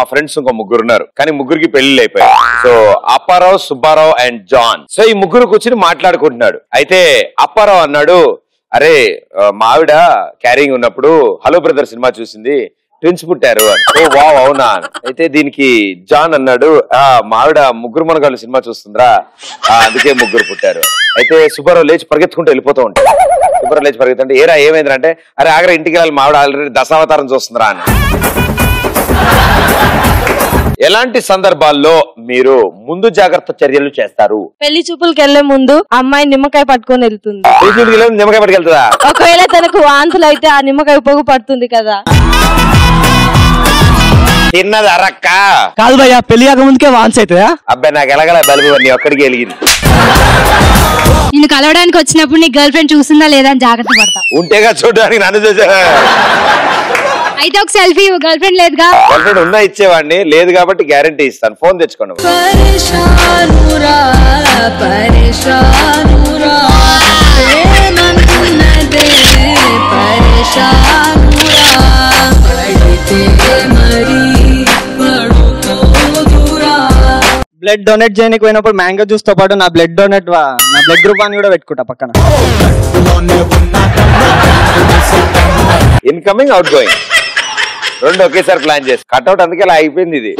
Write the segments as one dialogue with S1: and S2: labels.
S1: Friends ఇంకో ముగ్గురు ఉన్నారు, కానీ ముగ్గురికి పెళ్లిళ్ళు అయిపోయాయి. So Apparao, Subbarao and John. So ఈ ముగ్గురు కూర్చుని మాట్లాడుకుంటున్నాడు. అయితే అప్పారావు అన్నాడు, అరే మా ఆవిడ క్యారింగ్ ఉన్నప్పుడు హలో బ్రదర్ సినిమా చూసింది, ట్విన్స్ పుట్టారు అని. ఓ వావ్ అవునా. అయితే దీనికి జాన్ అన్నాడు, మా ఆవిడ ముగ్గురు మనగాళ్ళు సినిమా చూస్తుందిరా, అందుకే ముగ్గురు పుట్టారు అని. అయితే సుబ్బారావు లేచి పరిగెత్తుకుంటూ వెళ్ళిపోతూ ఉంటాడు. సుబ్బారావు లేచి పరిగెత్తుంటే ఏరా ఏమైందిరా అంటే, అరే ఆగ్రా ఇంటికి వెళ్ళాలి, మా ఆవిడ ఆల్రెడీ దశావతారం చూస్తుందిరా అని. ఎలాంటి సందర్భాల్లో మీరు ముందు జాగ్రత్త చర్యలు చేస్తారు?
S2: పెళ్లి చూపులకు వెళ్లే ముందు అమ్మాయి నిమ్మకాయ పట్టుకొని వెళ్తుంది.
S1: నిమ్మకాయ పట్టుకెళ్తుందా?
S2: ఒకవేళ తనకు వాంతులు అయితే ఆ నిమ్మకాయ పొగ పడుతుంది కదా.
S1: తిన్నది అరక్క
S3: కాదు భయ్యా, పెళ్లి కాక ముందుకే వాన్స్ అవుతుందా?
S1: అబ్బాయి నాకు ఎలాగల బలుపు నీ ఒక్కడికి వెలిగింది.
S4: నిన్ను కలవడానికి వచ్చినప్పుడు నీ గర్ల్ ఫ్రెండ్ చూసిందా లేదా అని జాగ్రత్త పడతా.
S1: ఉంటేగా చూడడానికి నన్ను చూసా.
S4: అయితే ఒక సెల్ఫీ. గర్ల్ ఫ్రెండ్ లేదుగా?
S1: గర్ల్ ఫ్రెండ్ ఉన్నా ఇచ్చేవాడిని, లేదు కాబట్టి గ్యారంటీ ఇస్తాను. ఫోన్ తెచ్చుకోండి.
S3: బ్లడ్ డొనేట్ చేయడానికి పోయినప్పుడు మ్యాంగో జ్యూస్ తో పాటు నా బ్లడ్ డొనేట్ నా బ్లడ్ గ్రూప్ అని కూడా పెట్టుకుంటా పక్కన.
S1: ఇన్కమింగ్ అవుట్ గోయింగ్ రెండు ఒకేసారి ప్లాన్ చేసి కట్అవుట్, అందుకే అలా అయిపోయింది ఇది.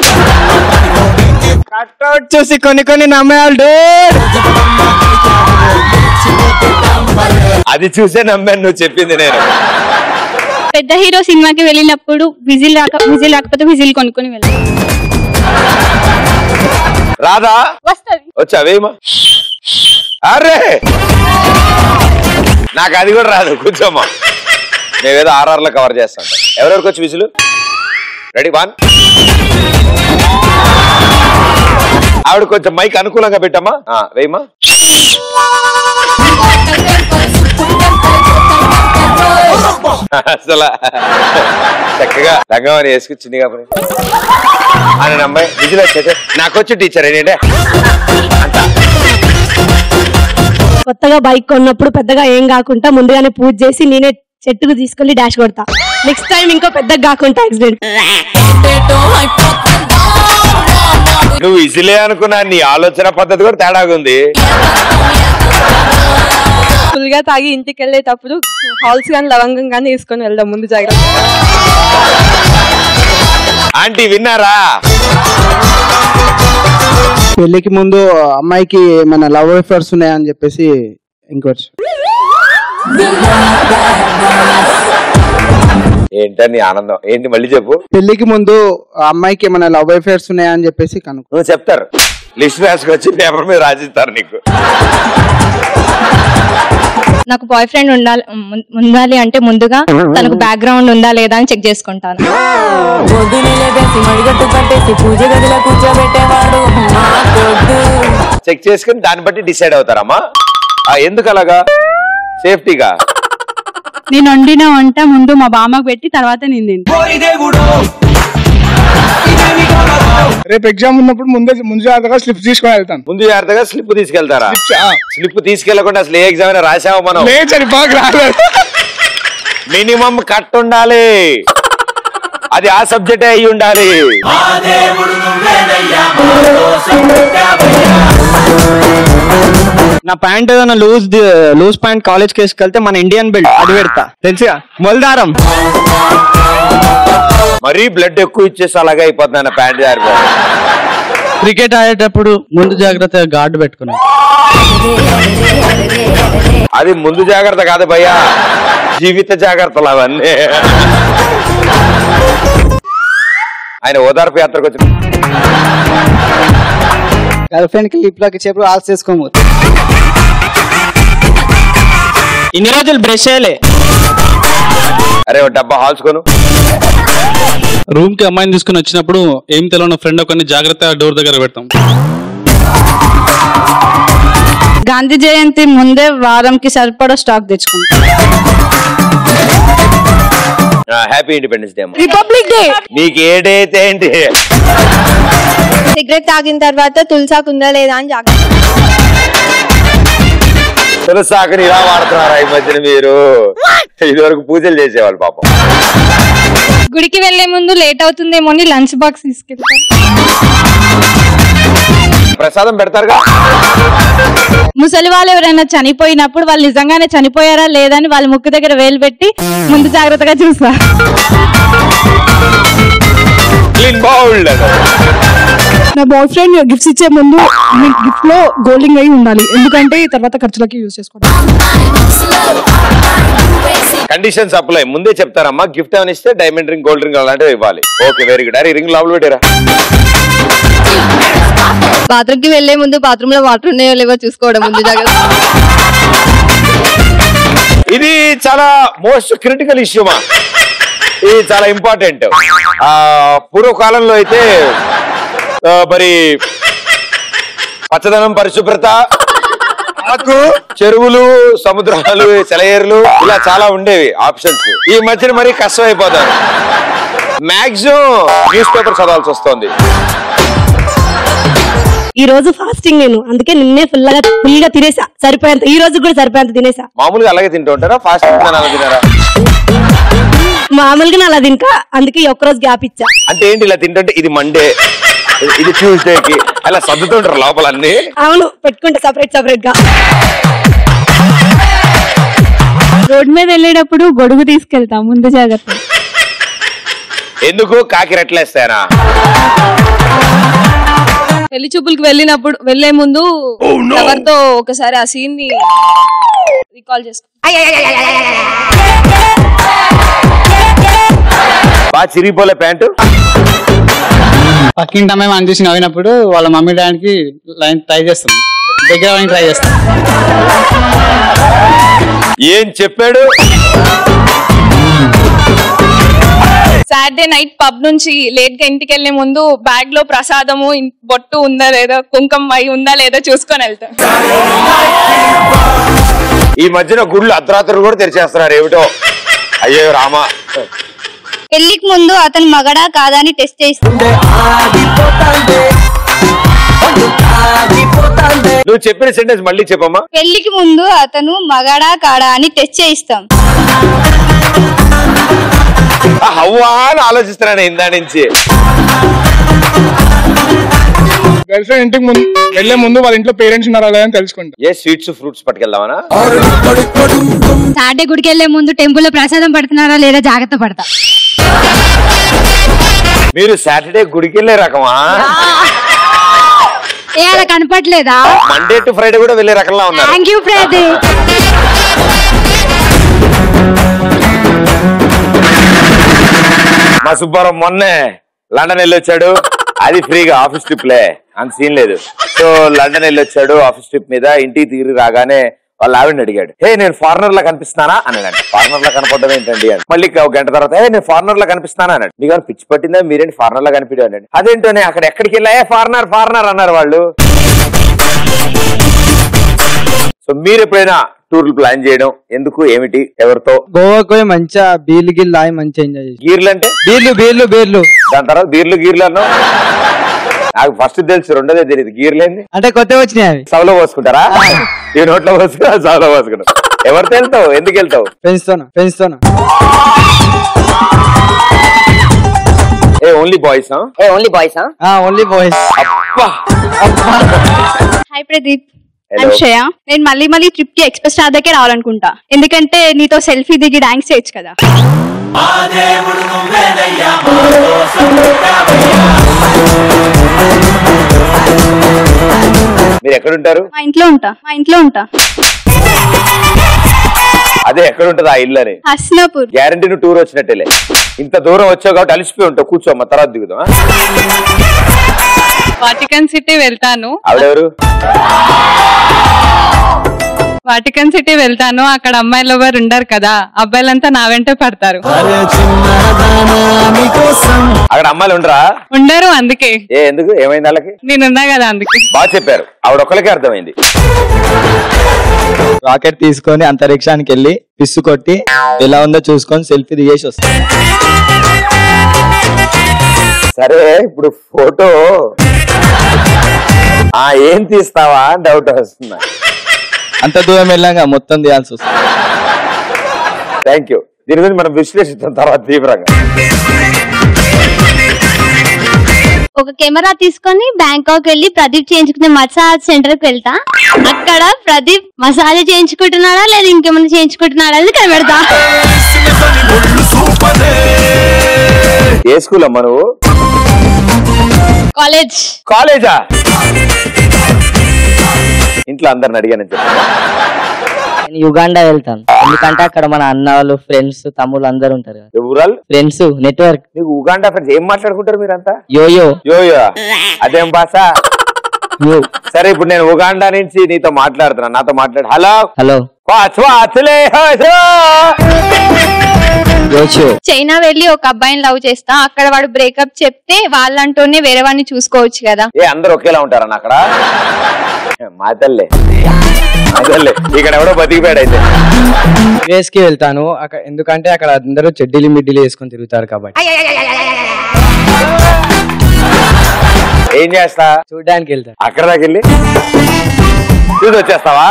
S3: కట్అవుట్ చూసి కొన్ని నమ్మేవాళ్ళు.
S1: అది చూసే నమ్మాను నువ్వు చెప్పింది. నేను
S4: పెద్ద హీరో సినిమాకి వెళ్ళినప్పుడు విజిల్ రాకపోతే విజిల్ కొనుక్కొని వెళ్ళాలి.
S1: రాదా? వచ్చావేమా? అరే నాకు అది కూడా రాదు, కూర్చోమ్మా. మేమేదో ఆర్ఆర్లో కవర్ చేస్తాం. ఎవరెవరికి వచ్చి విసులు? రెడీ 1. ఆవిడ కొంచెం మైక్ అనుకూలంగా పెట్టమ్మా. వేయమ్మా. అసలు చక్కగా రంగమని వేసుకు చిన్నగా అని అమ్మాయి విజిల్ వచ్చేది. నాకు వచ్చి టీచర్ ఏంటంటే
S2: కొత్తగా బైక్ కొన్నప్పుడు పెద్దగా ఏం కాకుండా ముందుగానే పూజ చేసి నేనే చెట్టుకు తీసుకెళ్లి డాష్ కొడతా. నెక్స్ట్ టైం ఇంకో పెద్దగా కాకుండా యాక్సిడెంట్.
S1: నువ్వు విజిలే అనుకున్నా, నీ ఆలోచన పద్ధతి కూడా తేడాగా ఉంది.
S2: ఫుల్ గా తాగి ఇంటికి వెళ్ళేటప్పుడు హాల్స్ గానీ లవంగం గానీ వేసుకొని వెళ్దాం ముందు జాగ్రత్త.
S1: ఆంటీ విన్నారా?
S3: పెళ్లికి ముందు అమ్మాయికి మన లవ్ అఫేర్స్ ఉన్నాయని చెప్పేసి ఇంకోటి.
S1: ఏంటని ఆనందం ఏంటి మళ్ళీ చెప్పు.
S3: పెళ్లికి ముందు అమ్మాయికి ఏమైనా లవ్ అఫేర్స్ ఉన్నాయని చెప్పేసి కనుక్కో.
S1: నువ్వు చెప్తారు, లిస్ట్ రాసుకొచ్చి పేపర్ మీద రాసిస్తారు నీకు.
S4: నాకు బాయ్ ఫ్రెండ్ ఉండాలి అంటే ముందుగా తనకు బ్యాక్గ్రౌండ్ ఉందా లేదా అని చెక్ చేసుకుంటాను.
S1: చెక్ చేసుకుని దాన్ని బట్టి డిసైడ్ అవుతారమ్మా. ఎందుకు అలాగా? సేఫ్టీగా.
S4: నేను వండిన వంట ముందు మా బామ్మకు పెట్టి తర్వాత నేను తింటాను.
S5: రేపు ఎగ్జామ్ ఉన్నప్పుడు ముందు జాగ్రత్తగా స్లిప్ తీసుకొని వెళ్తాను.
S1: ముందు జాగ్రత్తగా స్లిప్ తీసుకెళ్తారా? స్లిప్ తీసుకెళ్లకుండా అసలు ఏ ఎగ్జామ్ అయినా రాసావా మనం? మినిమం కట్ ఉండాలి, అది ఆ సబ్జెక్టే అయి ఉండాలి.
S3: నా ప్యాంట్ ఏదైనా లూజ్ ప్యాంట్ కాలేజ్కి వేసుకెళ్తే మన ఇండియన్ బెల్ట్ అది పెడతా, తెలుసుగా, మొలదారం.
S1: మరీ బ్లడ్ ఎక్కువ ఇచ్చేసి అలాగే అయిపోతుంది ప్యాంట్ జారిపో.
S3: క్రికెట్ ఆడేటప్పుడు ముందు జాగ్రత్త గార్డు పెట్టుకున్నా.
S1: అది ముందు జాగ్రత్త కాదు భయ్యా, జీవిత జాగ్రత్తలు అవన్నీ. ఆయన ఓదార్పు యాత్రకు వచ్చి
S3: గర్ల్ ఫ్రెండ్ కి లిప్ లాక్ ఇచ్చేప్పుడు ఆల్స్ చేసుకోము. ఇన్ని రోజులు బ్రష్ చేయలే.
S1: అరే డబ్బా హాల్చుకోను.
S6: రూమ్ కి అమ్మాయిని తీసుకుని వచ్చినప్పుడు ఏం తెలియని ఫ్రెండ్ ఒకరిని జాగ్రత్తగా డోర్ దగ్గర పెడతాం.
S4: గాంధీ జయంతి ముందే వారంకి సరిపడా స్టాక్ తెచ్చుకుంటాం.
S1: Happy independence day.
S2: Republic day.
S1: నీకు ఏ డే అయితే ఏంటి?
S2: సిగరెట్ తాగిన తర్వాత తులసాకుందా లేదా అని జాగ్రత్త.
S1: తులసాకుని ఇలా వాడుతున్నారా ఈ మధ్యన మీరు? ఇదివరకు పూజలు చేసేవాళ్ళు పాపం.
S4: గుడికి వెళ్లే ముందు లేట్ అవుతుందేమో అని లంచ్ బాక్స్ తీసుకెళ్తాం.
S1: ప్రసాదం పెడతారుగా.
S4: ముసలి వాళ్ళు ఎవరైనా చనిపోయినప్పుడు వాళ్ళు నిజంగానే చనిపోయారా లేదని వాళ్ళ ముక్కు దగ్గర వేలు పెట్టి ముందు జాగ్రత్తగా చూస్తా.
S1: Clean bowled.
S2: నా బాయ్ ఫ్రెండ్ గిఫ్ట్స్ ఇచ్చే ముందు గిఫ్ట్ లో గోల్డింగ్ అయి ఉండాలి, ఎందుకంటే తర్వాత ఖర్చులకి యూజ్ చేసుకోవడం.
S1: Conditions apply. ముందే చెప్తారమ్మా, గిఫ్ట్ ఏమైనా ఇస్తే డైమండ్ రింగ్, గోల్డ్ రింగ్ అలాంటివి ఇవ్వాలి. Okay, very good. అరే రింగ్ లోపల పెట్టారా?
S4: బాత్రూమ్ కి వెళ్లే ముందు బాత్రూమ్ లో వాటర్ ఉన్నాయో లేవో చూసుకోవడం ముందు జాగ్రత్త.
S1: ఇది చాలా మోస్ట్ క్రిటికల్ ఇష్యూమా. ఇది చాలా ఇంపార్టెంట్. పూర్వకాలంలో అయితే మరి పచ్చదనం, పరిశుభ్రత, చెరువులు, సముద్రాలు, సెలయేరులు ఇలా చాలా ఉండేవి ఆప్షన్స్. ఈ మధ్యన మరి కష్టం అయిపోతారు. మాక్సిమం న్యూస్ పేపర్ చదవాల్సి వస్తుంది.
S2: ఈ రోజు ఫాస్టింగ్ నేను, అందుకే నిన్నే ఫుల్ గా తినేసా. సరిపోయేంత, ఈ రోజు కూడా సరిపోయేంత తినేసా.
S1: మామూలుగా అలాగే తింటూ ఉంటారా? ఫాస్టింగ్ అలా తినారా?
S2: మామూలుగా అలా తింటా, అందుకే ఒక్కరోజు గ్యాప్ ఇచ్చా.
S1: అంటే ఏంటి ఇలా తింటుంటే ఇది మండే, ఇది ట్యూస్డేకి అలా సర్దుతుంటారు లోపల అన్ని?
S2: అవును, పెట్టుకుంటా సపరేట్ గా.
S4: రోడ్ మీద వెళ్ళేటప్పుడు గొడుగు తీసుకెళ్తాం ముందు జాగ్రత్త.
S1: ఎందుకు? కాకి రెట్లేస్తాయనా?
S4: పెళ్లి చూపులకు వెళ్లే ముందు ఎవరితో ఒకసారి ఆ సీన్ ని రికాల్ చేసుకో.
S1: బాగా చిరిగిపోలే ప్యాంటు.
S3: పక్కింటి అమ్మాయి మనం చూసి నవ్వినప్పుడు వాళ్ళ మమ్మీ డాడీకి లైన్ ట్రై చేస్తాం, దగ్గర ట్రై చేస్తాం.
S1: ఏం చెప్పాడు?
S4: సాటర్డే నైట్ పబ్ నుంచి లేట్ గా ఇంటికి వెళ్లే ముందు బ్యాగ్ లో ప్రసాదము, బొట్టు ఉందా లేదా, కుంకుమ అయి ఉందా లేదా చూసుకొని వెళ్తాం.
S1: ఈ మధ్యన గుళ్ళు అర్ధరాత్రులు కూడా తెరిచేస్తున్నారు ఏమిటో. అయ్యో రామా.
S7: పెళ్లికి ముందు అతను మగడా కాదా అని టెస్ట్ చేస్తాం.
S1: నువ్వు చెప్పిన సెంటెన్స్ మళ్ళీ చెప్పమ్మా.
S7: పెళ్లికి ముందు అతను మగడా కాడా అని టెస్ట్ చేయిస్తాం.
S1: హవ్వా అని ఆలోచిస్తున్నాను ఇందా నుంచి.
S5: గర్ల్ ఫ్రెండ్ ఇంటికి వెళ్లే ముందు వాళ్ళ ఇంట్లో పేరెంట్స్ ఉన్నారా లేదా అని తెలుసుకుంటా.
S1: ఏ స్వీట్స్ ఫ్రూట్స్ పట్టుకెళ్దామనా?
S7: సాటర్డే గుడికి వెళ్లే ముందు టెంపుల్ లో ప్రసాదం పడుతున్నారా లేదా జాగ్రత్త పడతా.
S1: మీరు సాటర్డే గుడికి వెళ్ళే రకమా?
S7: ఏ అలా కనపట్లేదా?
S1: మండే టు ఫ్రైడే కూడా వెళ్ళే రకంలా ఉన్నారు.
S7: Thank you Friday.
S1: మా సుబ్బారావు మొన్నే లండన్ వెళ్ళి వచ్చాడు. అది ఫ్రీగా, ఆఫీస్ ట్రిప్ లే, అంత సీన్ లేదు. సో లండన్ వెళ్ళి వచ్చాడు ఆఫీస్ ట్రిప్ మీద. ఇంటికి తిరిగి రాగానే వాళ్ళ ఆవిడని అడిగాడు, హే నేను ఫారినర్ లా కనిపిస్తున్నానా అన్నాడు. ఫారినర్ లా కనపడడం ఏంటండి అని. మళ్ళీ ఒక గంట తర్వాత, హే నేను ఫారినర్ లా కనిపిస్తానా అన్నాడు. మీకు పిచ్చి పట్టిందా, మీరేంటి ఫారినర్ లా కనిపించాడు అన్నాడు. అదేంటోనే అక్కడ ఎక్కడికి వెళ్ళా ఫారినర్ అన్నారు వాళ్ళు. సో మీరు ఎప్పుడైనా టూర్లు ప్లాన్ చేయడం ఎందుకు, ఏమిటి, ఎవరితో?
S3: గోవాకు పోయి మంచిగా బీర్లు గిర్లు ఆగి మంచిగా ఎంజాయ్ చేసి.
S1: గీర్లు అంటే
S3: బీర్లు
S1: దాని తర్వాత గీర్లు అన్నావు. నాకు ఫస్ట్ తెలుసు, రెండోదే తెలియదు. గీర్లేంది
S3: అంటే కొత్త వచ్చినాయి అవి.
S1: సభలో పోసుకుంటారా? ఈ నోట్లో పోసుకున్నా, సభలో పోసుకున్నావు. ఎవరితో వెళ్తావు, ఎందుకు వెళ్తావు?
S3: ఫ్రెండ్స్ తోనా.
S1: ఏ only boys?
S3: Only boys.
S7: Hi Pradeep, Shreya. నేను మళ్ళీ ట్రిప్ కి ఎక్స్ప్రెస్ రాదాకే రావాలనుకుంటా, ఎందుకంటే నీతో సెల్ఫీ దిగి డాన్స్ చేయొచ్చు కదా.
S1: మీరు ఎక్కడుంటారు?
S7: మా ఇంట్లో ఉంటా.
S1: అదే ఎక్కడ ఉంటది ఆ ఇల్లు అని?
S7: హస్నాపూర్.
S1: గ్యారంటీ నువ్వు టూర్ వచ్చినట్టేలే. ఇంత దూరం వచ్చావు కాబట్టి అలిసిపోయి ఉంటావు. కూర్చోమ్మా, తర్వాత దిగుదాం.
S4: వాటికన్ సిటీ వెళ్తాను.
S1: ఆవిడెవరు?
S4: వాటికన్ సిటీ వెళ్తాను. అక్కడ అమ్మాయిలు ఎవరు ఉండరు కదా, అబ్బాయిలంతా నా వెంట పడతారు.
S1: అక్కడ అమ్మాయిలు ఉండరా?
S4: ఉండరు, అందుకే.
S1: ఎందుకు, ఏమైంది వాళ్ళకి?
S4: నేనున్నా కదా అందుకే.
S1: బాగా చెప్పారు. ఆవిడ ఒక్కరికే అర్థమైంది.
S3: రాకెట్ తీసుకొని అంతరిక్షానికి వెళ్ళి పిస్సు కొట్టి ఎలా ఉందో చూసుకొని సెల్ఫీ దిగేసి వస్తాం.
S1: సరే, ఇప్పుడు ఫోటో ఏం తీస్తావా అని డౌట్ వస్తుంది.
S3: అంత దూరం వెళ్ళాక మొత్తం తీయాల్సి వస్తుంది.
S1: Thank you. దీని గురించి మనం విశ్లేషిస్తాం తర్వాత తీవ్రంగా.
S7: ఒక కెమెరా తీసుకొని బ్యాంకాక్ వెళ్ళి ప్రదీప్ చేయించుకునే మసాజ్ సెంటర్ కి వెళ్తా. అక్కడ ప్రదీప్ మసాజ్ చేయించుకుంటున్నాడా లేదా ఇంకేమైనా చేయించుకుంటున్నాడా అని కనిపెడతా.
S1: ఏ స్కూల్ అమ్మా నువ్వు?
S7: కాలేజ్.
S1: కాలేజా? ఇంట్లో అందరిని అడిగానని చెప్పి
S8: నేను యుగాండా వెళ్తాను, ఎందుకంటే అక్కడ మన అన్న వాళ్ళు ఫ్రెండ్స్ తమ్ముళ్ళు అందరు ఉంటారు కదా.
S1: ఎవరాల్
S8: ఫ్రెండ్స్ నెట్వర్క్.
S1: నీకు ఉగాండా ఫ్రెండ్స్ ఏం మాట్లాడుకుంటారు మీరంతా?
S8: యోయో
S1: యోయో అదేం భాష? సరే ఇప్పుడు నేను ఉగాండా నుంచి నీతో మాట్లాడుతున్నా, నాతో మాట్లాడు. హలో
S8: హలో
S4: చైనా వెళ్ళి ఒక అబ్బాయిని లవ్ చేస్తా, అక్కడ వాడు బ్రేకప్ చెప్తే వాళ్ళంటూనే వేరే వాడిని చూసుకోవచ్చు కదా.
S1: ఏ అందరు ఒకేలా ఉంటారన్న అక్కడ? మాతల్లే మాతల్లే ఇక్కడ ఎవడో బతికిపోయాడు. అయితే
S3: యుఎస్ కి వెళ్తాను ఎందుకంటే అక్కడ అందరూ చెడ్డీలు మిడ్డీలు వేసుకొని తిరుగుతారు కాబట్టి.
S1: ఏం చేస్తా?
S3: చూడడానికి వెళ్తాను.
S1: అక్కడ దాకా వెళ్ళి చూసి వచ్చేస్తావా?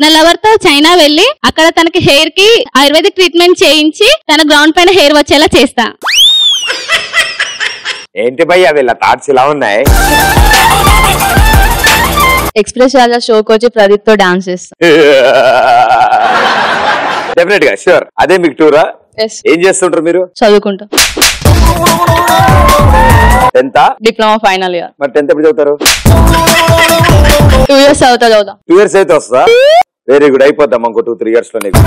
S7: నా లవర్ తో చైనా వెళ్ళి అక్కడ తనకి హెయిర్ కి ఆయుర్వేదిక్ ట్రీట్మెంట్ చేయించి తన గ్రౌండ్ పైన హెయిర్ వచ్చేలా చేస్తా.
S1: ఏంటి భయ్యా వీళ్ళ థాట్స్ ఇలా ఉన్నాయి?
S4: ఎక్స్ప్రెస్ రాజా షోకి వచ్చి ప్రదీప్ తో డాన్స్ చేస్తా.
S1: డెఫినెట్ గా షూర్. అదే మీకు టూరా? ఏం చేస్తుంటారు మీరు?
S4: చదువుకుంటా.
S1: 10th
S4: diploma final year.
S1: మరి 10th ఎప్పుడు చదువుతారు?
S4: 2 years చదువుతా.
S1: 2 years అయితే వస్తుందా? Very good. అయిపోద్దాం ఇంకో 2-3 years లో. నీకు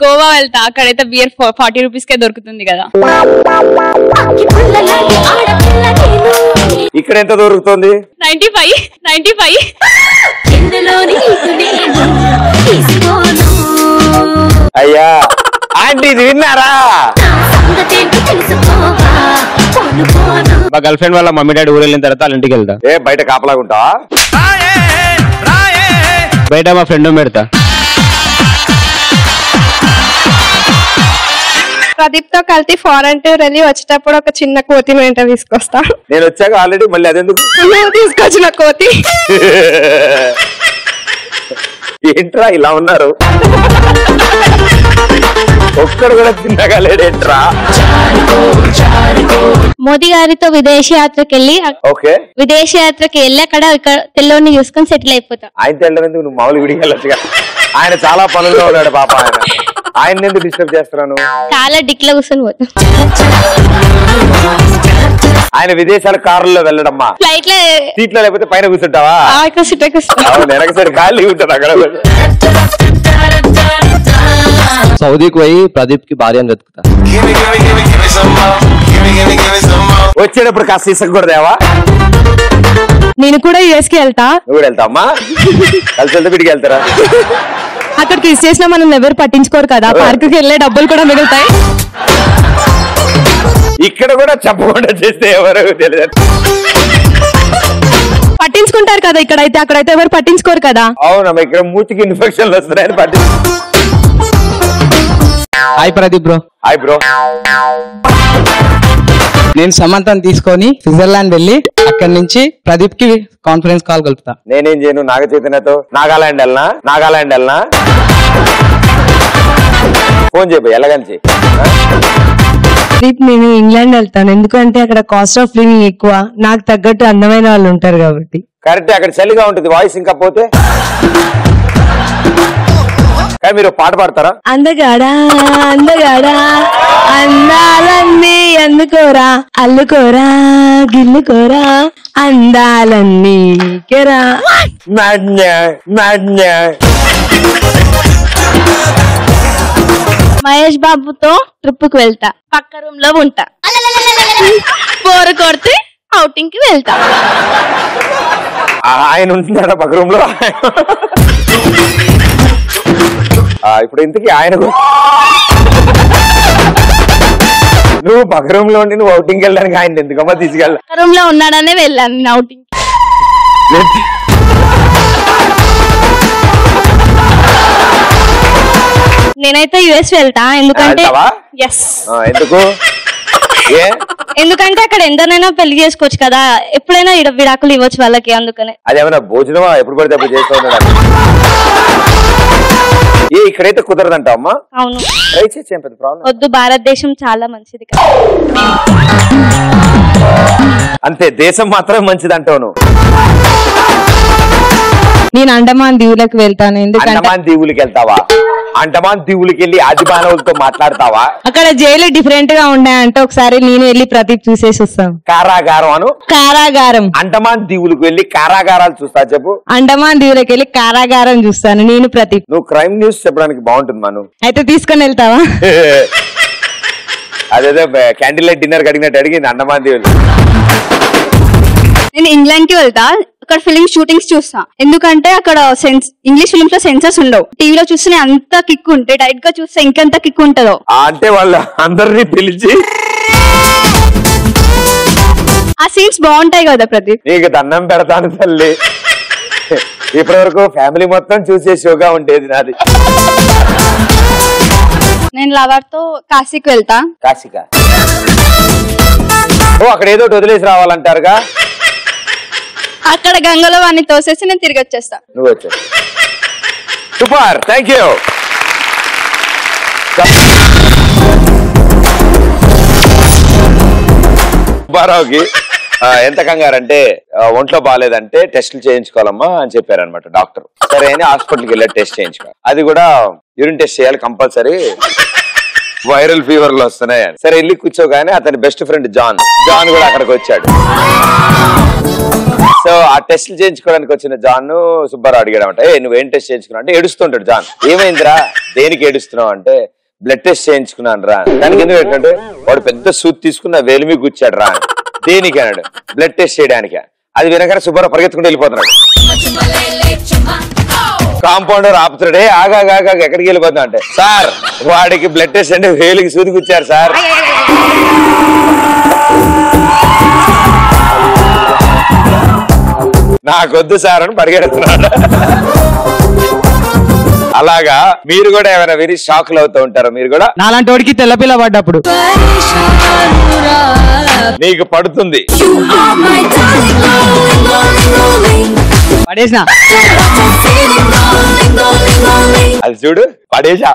S4: గోవా వెళ్తా, అక్కడైతే బియర్ 40 rupees కే దొరుకుతుంది కదా.
S1: ఇక్కడ ఎంత దొరుకుతుంది?
S4: 95.
S1: అయ్యా ఆంటీ ఇది విన్నారా?
S3: మా గర్ల్ ఫ్రెండ్ వాళ్ళ మమ్మీ డాడీ ఊరు వెళ్ళిన తర్వాత వాళ్ళ ఇంటికి వెళ్తా.
S1: ఏ బయట కాపలాగుంటావా?
S3: బయట మా ఫ్రెండ్ పెడతా.
S2: ప్రదీప్ తో కలిసి ఫారెన్ టూర్ వెళ్ళి వచ్చేటప్పుడు ఒక చిన్న కోతిని వెంట తీసుకొస్తా.
S1: నేను వచ్చాక ఆల్రెడీ మళ్ళీ అదెందుకు?
S2: నువ్వు తీసుకొచ్చిన కోతి.
S1: ఏంట్రా ఇలా ఉన్నారు? ఒక్కడు కూడా తిన్నగా లేడేంట్రా?
S7: మోదీ గారితో విదేశీ యాత్రకి వెళ్ళి
S1: ఓకే
S7: విదేశీ యాత్రకి వెళ్ళి అక్కడ తెల్లోని చూసుకొని సెటిల్ అయిపోతా.
S1: ఆయన తెల్లడం ఎందుకు? నువ్వు మామూలు విడిగా వెళ్ళొచ్చుగా. ఆయన చాలా పనుల్లో ఉన్నాడు పాప. ఆయన ఎందుకు డిస్టర్బ్ చేస్తున్నాను?
S7: చాలా డిక్లో కూర్చొని పోతా.
S1: ఆయన విదేశాల కారులో వెళ్ళడమ్మా.
S7: ఫ్లైట్ లో
S1: సీట్లో లేకపోతే పైన కూర్చుంటావా? వెనక సైడ్ ఖాళీ ఉంటుంది అక్కడ.
S3: సౌదీకి పోయి ప్రదీప్ కి భార్యను వెతుకుతా.
S1: వచ్చేటప్పుడు కాస్త ఇసకూడదేవా?
S2: నేను కూడా యుఎస్ కి వెళ్తా.
S1: నువ్వు కూడా వెళ్తావమ్మా? కలిసి వెళ్తే వీడికి వెళ్తారా?
S2: అక్కడ కిస్ చేసినా మనం ఎవరు పట్టించుకోరు కదా. పార్క్ కి వెళ్ళే డబ్బులు కూడా మిగులుతాయి.
S1: ఇక్కడ కూడా చెప్పకుండా చేస్తే ఎవరు తెలియదు.
S2: పట్టించుకుంటారు కదా ఇక్కడైతే, అక్కడైతే ఎవరు పట్టించుకోరు కదా.
S1: అవునమ్మా, ఇక్కడ మూతికి ఇన్ఫెక్షన్లు వస్తున్నాయని పట్టించు.
S3: Hi Pradeep bro.
S1: Hi bro.
S3: నేను సమంతను తీసుకొని స్విట్జర్లాండ్ వెళ్ళి అక్కడి నుంచి ప్రదీప్ కి కాన్ఫరెన్స్ కాల్ కలుపుతా.
S1: నేనేం చేయను? నాగ చైతన్యతో నాగాలాండ్ వెళ్ళనా? ఫోన్ చెప్పు ఎలాగని.
S2: నేను ఇంగ్లాండ్ వెళ్తాను, ఎందుకంటే అక్కడ కాస్ట్ ఆఫ్ లివింగ్ ఎక్కువ, నాకు తగ్గట్టు అందమైన వాళ్ళు ఉంటారు కాబట్టి.
S1: కరెక్ట్, అక్కడ చలిగా ఉంటుంది. వాయిస్ ఇంకా పోతే. కానీ మీరు పాట పాడతారా?
S2: అందగాడా అందాలన్నీ అందుకోరా, అల్లుకోరా గిల్లుకోరా, అందాలన్నీ కెరా.
S7: మహేష్ బాబుతో ట్రిప్ కి వెళ్తా. పక్క రూమ్ లో ఉంటా. బోర్ కొడితే అవుటింగ్ కి వెళ్తా.
S1: ఆయన ఉంటున్నాడా పక్క రూమ్ లో? ఇప్పుడు ఇంతకీ ఆయన నువ్వు పక్క రూమ్ లో ఉండి నువ్వు అవుటింగ్ వెళ్ళడానికి ఆయన ఎందుకమ్మా తీసుకెళ్ళా?
S7: పక్క రూమ్ లో ఉన్నాడనే వెళ్ళాను నేను అవుటింగ్. నేనైతే యుఎస్ వెళ్తా, ఎందుకంటే ఎందుకంటే అక్కడ ఎందరైనా పెళ్లి చేసుకోవచ్చు కదా, ఎప్పుడైనా విడాకులు ఇవ్వచ్చు వాళ్ళకి, అందుకనే.
S1: అదేమన్నా భోజనమా? ఎప్పుడు పడితే అప్పుడు చేస్తూ ఉన్నాడు. ఇక్కడైతే కుదరదంట అమ్మా.
S7: అవును.
S1: ట్రై చేసేం పెద్ద ప్రాబ్లం.
S7: వద్దు, భారతదేశం చాలా మంచిది కదా.
S1: అంతే, దేశం మాత్రమే మంచిది అంటావు నువ్వు.
S9: నేను అండమాన్ దీవులకు వెళ్తాను. ఎందుకంటే
S1: అండమాన్ దీవులకి వెళ్తావా? అండమాన్ దీవులకి వెళ్ళి ఆది మానవులతో మాట్లాడతావా?
S9: అక్కడ జైలు డిఫరెంట్ గా ఉన్నాయంటే ఒకసారి నేను వెళ్ళి ప్రదీప్ చూసేసి వస్తాను.
S1: కారాగారం అను.
S9: కారాగారం.
S1: అండమాన్ దీవులకు వెళ్ళి కారాగారాలు చూస్తా చెప్పు.
S9: అండమాన్ దీవులకు వెళ్ళి కారాగారం చూస్తాను నేను ప్రదీప్.
S1: నువ్వు క్రైమ్ న్యూస్ చెప్పడానికి బాగుంటుంది మను.
S9: అయితే తీసుకొని వెళ్తావా?
S1: అదేదో క్యాండిల్ లైట్ డిన్నర్ అడిగినట్టు అడిగింది అండమాన్ దీవులు.
S7: నేను ఇంగ్లాండ్ కి వెళ్తా, అక్కడ ఫిలిం షూటింగ్స్ చూస్తా. ఎందుకంటే అక్కడ ఇంగ్లీష్ ఫిలిమ్స్ లో సెన్సర్స్ ఉండవు. టీవీలో చూస్తే అంత కిక్ ఉంటే, డైరెక్ట్ గా చూస్తే ఇంకెంత కిక్ ఉంటుందో.
S1: అంటే వాళ్ళు అందరినీ పిలిచి
S7: ఆ సీన్స్ బాగుంటాయి కదా ప్రదీప్.
S1: నీకు దండం పెడతాను తల్లి. ఇప్పటి వరకు ఫ్యామిలీ మొత్తం చూసే షోగా ఉండేది నాది.
S7: నేను లవర్ తో కాశీకి వెళ్తా.
S1: కాశీకా? ఓ, అక్కడ ఏదో వదిలేసి రావాలంటారుగా.
S7: అక్కడ గంగలో వాడిని తోసేసి నేను తిరిగి వచ్చేస్తా.
S1: నువ్వు వచ్చా. Super, thank you. సుబ్బారావుకి ఎంత కంగారంటే ఒంట్లో బాగాలేదంటే టెస్టులు చేయించుకోవాలమ్మా అని చెప్పారనమాట డాక్టర్. సరే అని హాస్పిటల్కి వెళ్ళి టెస్ట్ చేయించుకోవాలి. అది కూడా యూరిన్ టెస్ట్ చేయాలి కంపల్సరీ, వైరల్ ఫీవర్లు వస్తున్నాయి. సరే వెళ్ళి కూర్చోగానే అతని బెస్ట్ ఫ్రెండ్ జాన్ కూడా అక్కడికి వచ్చాడు. సో ఆ టెస్ట్లు చేయించుకోవడానికి వచ్చిన జాన్ సుబ్బారావు అడిగాడమంట, నువ్వేం టెస్ట్ చేయించుకున్నావు అంటే ఏడుస్తుంటాడు జాన్. ఏమైందిరా, దేనికి ఏడుస్తున్నావు అంటే బ్లడ్ టెస్ట్ చేయించుకున్నాను రా. దానికి ఎందుకు ఏంటంటే వాడు పెద్ద సూట్ తీసుకున్న వేలిమి కూర్చాడు రా. దేనికి అన్నాడు, బ్లడ్ టెస్ట్ చేయడానికి. అది వినగానే సుబ్బారావు పరిగెత్తుకుంటూ వెళ్ళిపోతున్నాడు. కాంపౌండర్ ఆపుతున్నాడే, ఆగా ఎక్కడికి వెళ్ళిపోతున్నా అంటే, సార్ వాడికి బ్లడ్ టెస్ట్ అంటే వేలికి సూది కూర్చారు సార్. నాకొద్దు సార్ అని పరిగెడుతున్నాడు. అలాగా మీరు కూడా ఏమైనా వెరీ షాక్ లో అవుతూ ఉంటారు. మీరు కూడా
S3: నాలాంటి వాడికి తెల్లపిల్ల పడ్డప్పుడు
S1: నీకు పడుతుంది.
S3: పడేసిన
S1: అది చూడు, పడేసా.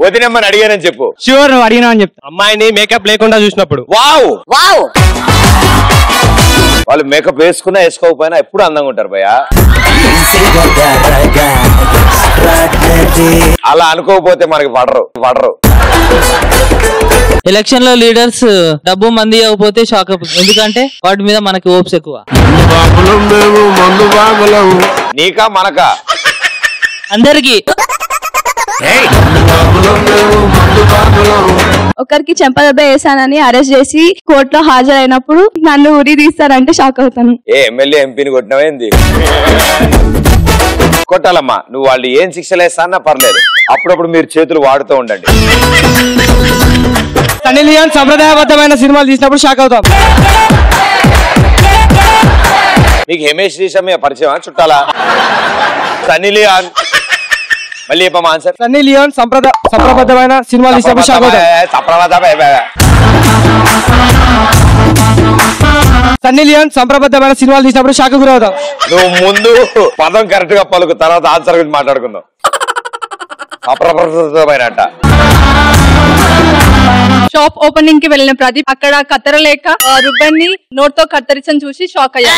S1: వదినమ్మని అడిగానని చెప్పు.
S3: షూర్, నువ్వు అడిగినా అని చెప్తా. అమ్మాయిని మేకప్ లేకుండా చూసినప్పుడు
S1: వావ్ వాళ్ళు మేకప్ వేసుకున్నా వేసుకోకపోయినా ఎప్పుడు అందంగా ఉంటారు భయ్య. అలా అనుకోకపోతే మనకి పడరు.
S8: ఎలక్షన్ లో లీడర్స్ డబ్బు మంది అవ్వకపోతే షాక్ అయిపోతుంది. ఎందుకంటే వాటి మీద మనకి హోప్స్ ఎక్కువ.
S1: నీకా మనకా?
S8: అందరికి.
S4: ఒకరికి చెంపదెబ్బ వేసానని అరెస్ట్ చేసి కోర్టులో హాజరైనప్పుడు నన్ను ఉరి తీస్తారంటే షాక్ అవుతాను.
S1: ఎమ్మెల్యే ఎంపీని కొట్టినవేంది? కొట్టాలమ్మా, నువ్వు వాళ్ళు ఏం శిక్షలు వేస్తానా పర్లేదు, అప్పుడప్పుడు మీరు చేతులు వాడుతూ ఉండండి.
S3: సన్నీ లియోన్ సంప్రదాయబద్ధమైన సినిమాలు తీసినప్పుడు షాక్ అవుతాం.
S1: మీకు హిమేష్ రేషమియా పరిచయమా చుట్టాలా? సన్నీ లియోన్ మళ్ళీ చెప్పమ్మా ఆన్సర్.
S3: సన్నీ లియోన్ సంప్రదాయబద్ధమైన సినిమాలు తీసినప్పుడు షాక్ అవుతాం. సన్నీ లియోన్ సంప్రదాయబద్ధమైన సినిమాలు తీసినప్పుడు షాక్ గురవుతాం.
S1: నువ్వు ముందు పదం కరెక్ట్ గా పలుకు, తర్వాత ఆన్సర్ గురించి మాట్లాడుకుందాం. అప్రప్రదమైనట.
S4: షాప్ ఓపెనింగ్ కి వెళ్ళిన ప్రదీప్ అక్కడ కత్తెర లేక రుబ్బన్ని నోట్ తో కత్తిరించని చూసి షాక్ అయ్యా.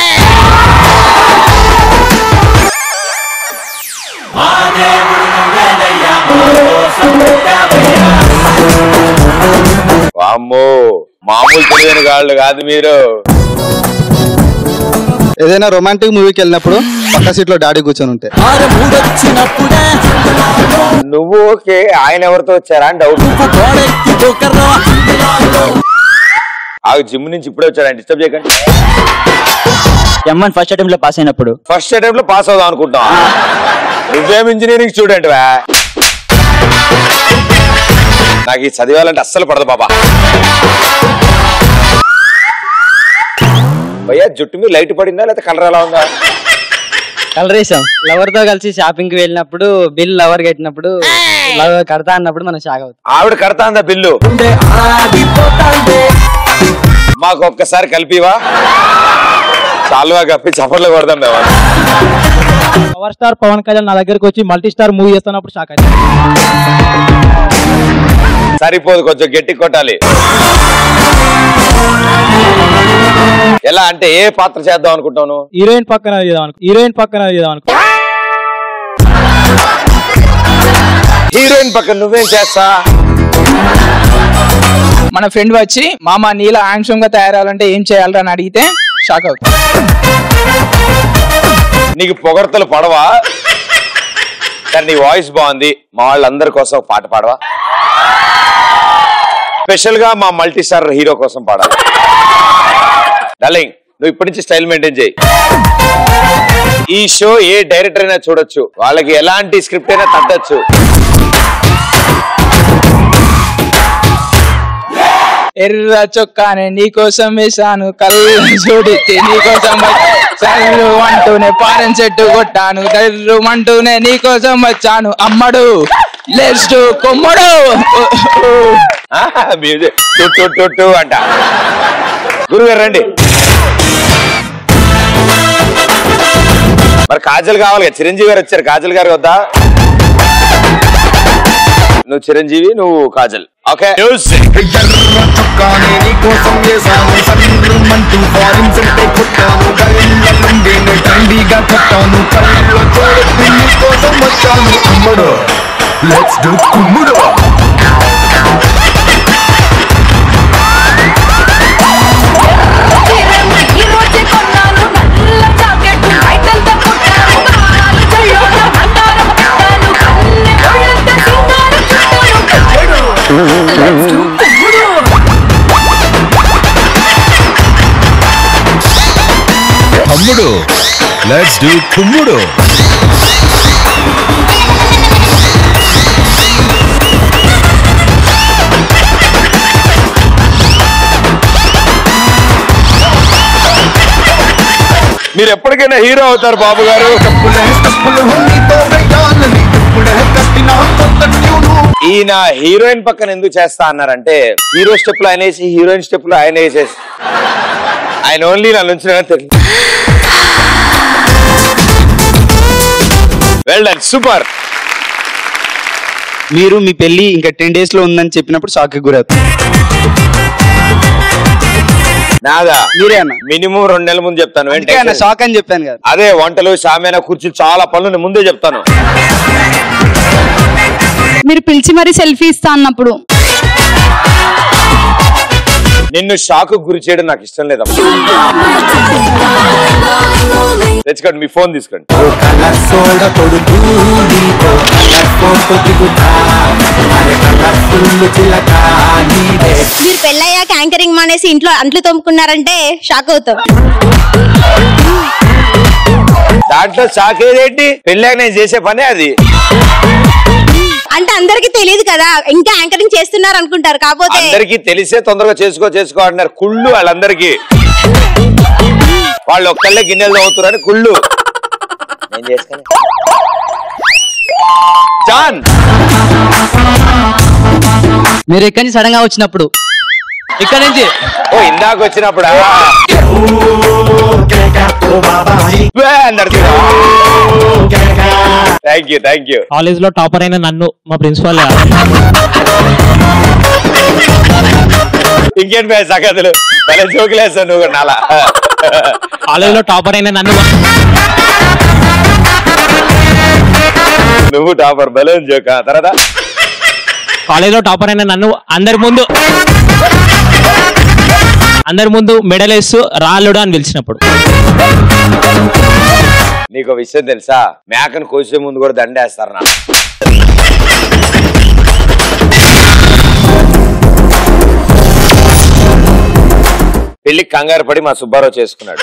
S1: వామ్మో, మామూలు తెలియని వాళ్ళు కాదు మీరు.
S10: ఏదైనా రొమాంటిక్ మూవీకి వెళ్ళినప్పుడు పక్క సీట్ లో డాడీ కూర్చొని ఉంటే
S1: నువ్వు ఓకే, ఆయన ఎవరితో వచ్చారా అని డౌట్. ఆ జిమ్ నుంచి ఇప్పుడే వచ్చారా, డిస్టర్బ్ చేయకండి.
S8: ఫస్ట్ అటెంప్ట్ లో పాస్ అయినప్పుడు
S1: ఫస్ట్ అటెంప్ట్ లో పాస్ అవుదాం అనుకుంటాం. నువ్వేం ఇంజనీరింగ్ స్టూడెంట్ వా? నాకు ఈ చదివాలంటే అస్సలు పడదు బాబా. భయ్యా జుట్టు మీద లైట్ పడిందా లేదా కలర్ ఎలా ఉందా?
S3: కలర్ వేసాం. లవర్ తో కలిసి షాపింగ్ కి వెళ్ళినప్పుడు బిల్ లవర్ కట్టినప్పుడు కడతా అన్నప్పుడు మనం షాక్ అవుతాం.
S1: ఆవిడ కడతా అందా బిల్లు? మాకు ఒక్కసారి కలిపివా? చాలుగా కప్పి చప్పట్లు కొడదాం మేము.
S3: పవర్ స్టార్ పవన్ కళ్యాణ్ నా దగ్గరకు వచ్చి మల్టీ స్టార్ మూవీ చేస్తున్నప్పుడు షాక్ అయింది.
S1: సరిపోదు, కొంచెం గట్టి కొట్టాలి. ఎలా అంటే ఏ పాత్ర చేద్దాం అనుకుంటాను?
S3: హీరోయిన్ పక్కన అనుకో.
S1: హీరోయిన్ పక్కన నువ్వేం చేస్తా?
S11: మన ఫ్రెండ్ వచ్చి మామ నీలా హ్యాండ్సమ్ గా తయారాలంటే ఏం చేయాలరా అని అడిగితే షాక్ అవుతుంది.
S1: నీకు పొగడ్తలు పడవా? కానీ నీ వాయిస్ బాగుంది, మా వాళ్ళందరి కోసం పాట పాడవా? స్పెషల్ గా మా మల్టీ స్టార్ హీరో కోసం పాడాలి. డార్లింగ్, నువ్వు ఇప్పటి నుంచి స్టైల్ మెయింటైన్ చేయి. ఈ షో ఏ డైరెక్టర్ అయినా చూడొచ్చు, వాళ్ళకి ఎలాంటి స్క్రిప్ట్ అయినా తట్టచ్చు.
S11: ఎర్ర చొక్కానే నీకోసం వేసాను, కళ్ళు చూడితే నీకోసం అంటూనే పారెన్ చెట్టు కొట్టాను, అంటూనే నీకోసం వచ్చాను అమ్మడు లెట్స్ డు కొమ్మడు
S1: మ్యూజిక్ టు అంట. గురుగారు రండి. మరి కాజల్ కావాలి కదా, చిరంజీవి గారు వచ్చారు. కాజల్ గారు వద్దా? నువ్వు చిరంజీవి, నువ్వు కాజల్. ఓకే.
S12: లెట్స్ డు కుమ్ముడు. తమ్ముడు లెట్స్ డు కుమ్ముడు.
S1: మీరు ఎప్పటికైనా హీరో అవుతారు బాబు గారు. ఈయన హీరోయిన్ పక్కన ఎందుకు చేస్తా అన్నారంటే, హీరో స్టెప్లు ఆయన వేసి హీరోయిన్ స్టెప్లు ఆయన వేసేసి ఆయన ఓన్లీ నా నుంచి తెలియదు. Well done, super.
S10: మీరు మీ పెళ్లి ఇంకా 10 days లో ఉందని చెప్పినప్పుడు షాక్ కి గురవుతుంది.
S1: నాదా?
S10: మీరే అన్న.
S1: మినిమం 2 నెలల ముందు చెప్తాను.
S10: షాక్ అని చెప్పాను కదా.
S1: అదే వంటలు, షామేనా, కుర్చీలు, చాలా పనులు ముందే చెప్తాను.
S9: మీరు పిలిచి మరి సెల్ఫీ ఇస్తా అన్నప్పుడు
S1: నిన్ను షాక్ గురి చేయడం నాకు ఇష్టం లేదమ్మా. తెచ్చుకోండి, మీ ఫోన్ తీసుకోండి.
S7: మీరు పెళ్ళయ్యాక యాంకరింగ్ మానేసి ఇంట్లో అంట్లు తోముకున్నారంటే షాక్ అవుతాం.
S1: దాంట్లో షాక్ ఏదేంటి? పెళ్ళాక నేను చేసే పనే అది.
S7: అంటే అందరికి తెలియదు కదా, ఇంకా యాంకరింగ్ చేస్తున్నారు అనుకుంటారు. కాకపోతే
S1: అందరికి తెలిసే తొందరగా చేసుకో అంటున్నారు. కుళ్ళు వాళ్ళందరికీ, వాళ్ళు ఒక్కళ్ళే గిన్నెలు అవుతారని కుళ్ళు. నేను చేసుకోను. జాన్,
S8: మీరు ఎక్కడి నుంచి సడన్ గా వచ్చినప్పుడు? ఇక్కడ నుంచి.
S1: ఓ ఇందాక వచ్చినప్పుడు థ్యాంక్ యూ.
S13: కాలేజ్ లో టాపర్ అయిన నన్ను మా ప్రిన్సిపల్
S1: ఇంకేంటి పోయి సంగతులు, భలే జోకులేస్తావు నువ్వు. నాలా
S13: కాలేజ్ లో టాపర్ అయిన నన్ను
S1: నువ్వు టాపర్, భలే జోక. తర్వాత
S13: కాలేజ్ లో టాపర్ అయిన నన్ను అందరి ముందు మెడలేస్తూ రాళ్ళుడు అని పిలిచినప్పుడు.
S1: నీకు విషయం తెలుసా, మేకను కోసే ముందు కూడా దండేస్తారు నా. పెళ్లికి కంగారు పడి మా సుబ్బారావు చేసుకున్నాడు.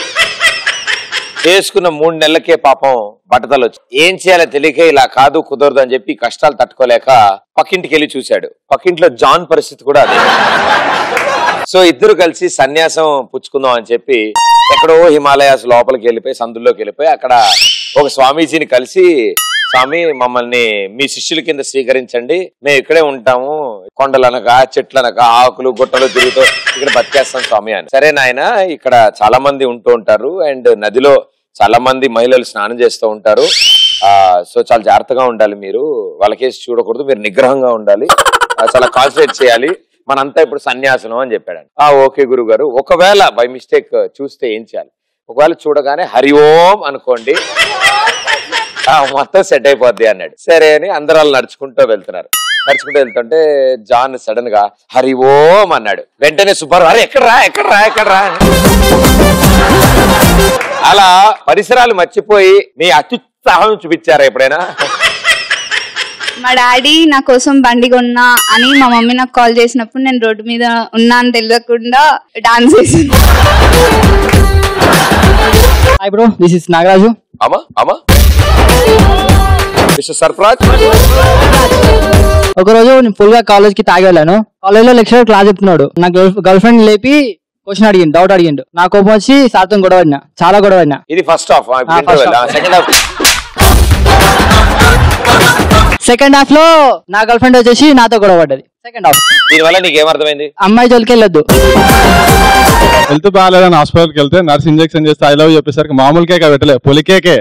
S1: చేసుకున్న 3 నెలలకే పాపం బట్టతలు వచ్చి ఏం చేయాలో తెలియక ఇలా కాదు కుదరదు అని చెప్పి కష్టాలు తట్టుకోలేక పక్కింటికి వెళ్ళి చూశాడు. పక్కింట్లో జాన్ పరిస్థితి కూడా అదే. సో ఇద్దరు కలిసి సన్యాసం పుచ్చుకుందాం అని చెప్పి ఎక్కడో హిమాలయాస్ లోపలికి వెళ్ళిపోయి, సందుల్లోకి వెళ్ళిపోయి అక్కడ ఒక స్వామీజీని కలిసి, స్వామి మమ్మల్ని మీ శిష్యుల కింద స్వీకరించండి, మేము ఇక్కడే ఉంటాము, కొండలనక చెట్లనక ఆకులు గుట్టలు తిరుగుతూ ఇక్కడ బతికేస్తాం స్వామి అని. సరే నాయన, ఇక్కడ చాలా మంది ఉంటూ ఉంటారు అండ్ నదిలో చాలా మంది మహిళలు స్నానం చేస్తూ ఉంటారు, సో చాలా జాగ్రత్తగా ఉండాలి, మీరు వాళ్ళకేసి చూడకూడదు, మీరు నిగ్రహంగా ఉండాలి, చాలా కాన్సన్ట్రేట్ చేయాలి, మనంతా ఇప్పుడు సన్యాసనం అని చెప్పాడు. ఓకే గురువు గారు, ఒకవేళ బై మిస్టేక్ చూస్తే ఏం చేయాలి? ఒకవేళ చూడగానే హరి ఓం అనుకోండి, మొత్తం సెట్ అయిపోద్ది అన్నాడు. సరే అని అందరూ వాళ్ళు నడుచుకుంటూ వెళ్తున్నారు. నడుచుకుంటూ వెళ్తుంటే జాన్ సడన్ గా హరి ఓం అన్నాడు. వెంటనే సుబ్బారావు అరే ఎక్కడ్రా అలా పరిసరాలు మర్చిపోయి మీ అత్యుత్సాహం చూపించారా ఎప్పుడైనా?
S4: మా డాడీ నా కోసం బండి కొన్నా అని మా మమ్మీ నాకు కాల్ చేసినప్పుడు నేను రోడ్డు మీద ఉన్నా అని తెలియకుండా డాన్స్ చేసింది.
S3: Hi bro, this is Nagaraju.
S1: అమ్మా మిస్టర్ సర్ఫరాజ్.
S3: ఒకరోజు నేను ఫుల్ గా కాలేజ్ కి తాగి వెళ్ళాను. కాలేజ్ లో లెక్చరర్ క్లాస్ చెప్తున్నాడు. నా గర్ల్ ఫ్రెండ్ లేపి క్వశ్చన్ అడిగిండు, డౌట్ అడిగిండు. నా కోపం వచ్చి సార్తో గొడవడినా, చాలా గొడవడినా.
S1: ఇది ఫస్ట్ హాఫ్.
S3: సెకండ్ హాఫ్ లో నా గర్ల్ ఫ్రెండ్ వచ్చేసి నాతో గొడవ పడ్డది. Second half.
S1: దీనివల్ల నీకు ఏమర్థమైంది?
S3: అమ్మాయి జోలికి వెళ్ళొద్దు.
S14: హెల్త్ బాగాలేదని హాస్పిటల్కి వెళ్తే నర్స్ ఇంజెక్షన్ చేస్తే ఐ లవ్ చెప్పేసరికి మామూలు కేక పెట్టలే, పొలి కేకే.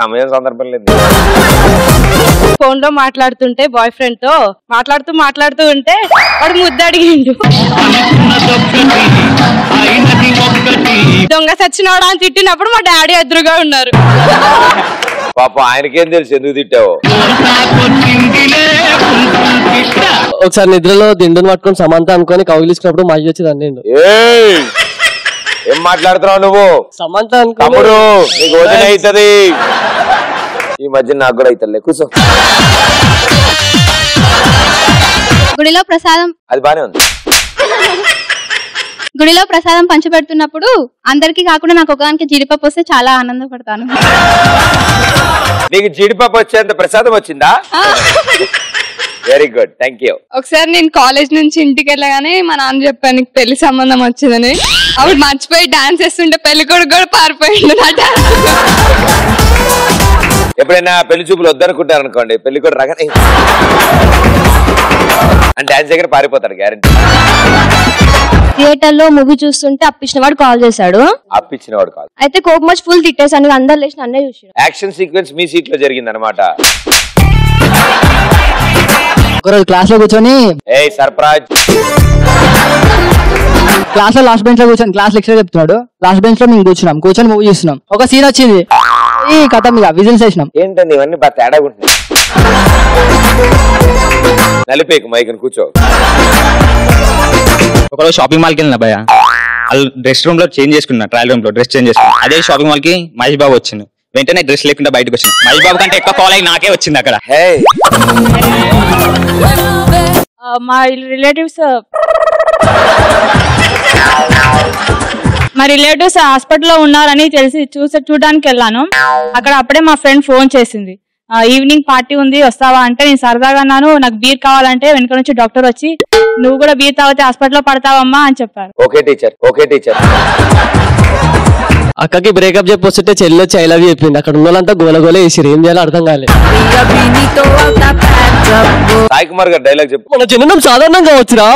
S1: సమయం సందర్భం లేదు.
S2: ఫోన్ లో మాట్లాడుతుంటే బాయ్ ఫ్రెండ్ తో మాట్లాడుతూ ఉంటే వాడు ముద్దు అడిగిండు. దొంగ సచ్చినోడా అని తిట్టినప్పుడు మా డాడీ ఎదురుగా ఉన్నారు.
S1: పాప ఆయనకేం తెలుసు ఎందుకు తిట్టావు?
S15: ఒకసారి నిద్రలో దిండును పట్టుకొని సమంత అనుకొని కౌగిలించినప్పుడు మా అయ్యి వచ్చి అన్నిండు.
S1: ఏం మాట్లాడుతున్నావు నువ్వు?
S15: సమంత
S1: తమ్ముడు నీకు వదిన అవుతుంది. ఈ మధ్య నాకు కూడా అవుతుంది. కూర్చో.
S7: గుడిలో ప్రసాదం
S1: అది బానే ఉంది.
S7: గుడిలో ప్రసాదం పంచిపెడుతున్నప్పుడు అందరికి కాకుండా నాకు ఒకదానికి జీడిపప్పు వస్తే చాలా ఆనందపడతాను.
S1: నీకు జీడిపప్పు వచ్చేంత ప్రసాదం వచ్చిందా? Very good, thank you.
S4: ఒకసారి నేను కాలేజ్ నుంచి ఇంటికి వెళ్ళగానే మా నాన్న చెప్పాను నీకు పెళ్లి సంబంధం వచ్చిందని. అప్పుడు మర్చిపోయి డాన్స్ చేస్తుంటే పెళ్లి కొడుకు కూడా పారిపోయిండు నా డాన్స్.
S1: ఎప్పుడైనా పెళ్లి చూపులు వద్దనుకుంటారు అనుకోండి, పెళ్లి కూడా రాగానే అంటే డాన్స్ దగ్గర పారిపోతాడు గ్యారెంటీ.
S2: థియేటర్ లో మూవీ చూస్తుంటే అప్పించిన వాడు కాల్ చేశాడు.
S1: అప్పించిన వాడు కాల్
S2: అయితే కోపం వచ్చి ఫుల్ తిట్టేసాను. అందరు లేచి నన్నే చూసాడు.
S1: యాక్షన్ సీక్వెన్స్ మీ సీట్ లో జరిగింది అనమాట.
S3: ఒకరోజు క్లాస్ లో కూర్చొని
S1: సర్ప్రైజ్
S3: క్లాస్ లో లాస్ట్ బెంచ్ లో కూర్చొని క్లాస్ లెక్చర్ చెప్తున్నాడు. లాస్ట్ బెంచ్ లో మేము కూర్చొని మూవీ చూస్తున్నాం. ఒక సీన్ వచ్చింది, ఈ కథ మీద విజిల్స్ వేసినాం.
S1: ఏంటండి ఇవన్నీ బాగా తేడా ఉంటున్నాయి. నలిపేకు మైకని కూర్చో.
S16: ఒకరోజు షాపింగ్ మాల్కి వెళ్ళిన భయ వాళ్ళు డ్రెస్ రూమ్ లో చేంజ్ చేసుకున్నా, ట్రయల్ రూమ్ లో డ్రెస్ చేంజ్ చేసుకున్నా. అదే షాపింగ్ మాల్ కి మహేష్ బాబు వచ్చింది. వెంటనే డ్రెస్ లేకుండా బయటకు వచ్చింది. మహేష్ బాబు కంటే ఎక్కువ ఫాలో అయ్యి నాకే వచ్చింది అక్కడ.
S2: మా రిలేటివ్స్ హాస్పిటల్లో ఉన్నారని తెలిసి చూడడానికి వెళ్ళాను. అక్కడ అప్పుడే మా ఫ్రెండ్ ఫోన్ చేసింది, ఈవినింగ్ పార్టీ ఉంది వస్తావా అంటే నేను సరదాగా అన్నాను. నాకు బీర్ కావాలంటే వెనక నుంచి డాక్టర్ వచ్చి నువ్వు కూడా బీర్ తాగితే హాస్పిటల్లో పడతావమ్మా అని చెప్పారు.
S1: Okay teacher.
S15: అక్కకి బ్రేకప్ చెప్పి వస్తుంటే చెల్లి వచ్చి ఐ లవ్ యూ చెప్పింది. అక్కడ ఉన్న వాళ్ళంతా గోలగోలే వేసిరు, ఏం చేయాలో అర్థం కాలేదు.
S1: సాయి కుమార్ గారు డైలాగ్ చెప్పు.
S15: మన జననం సాధారణంగా వచ్చురా,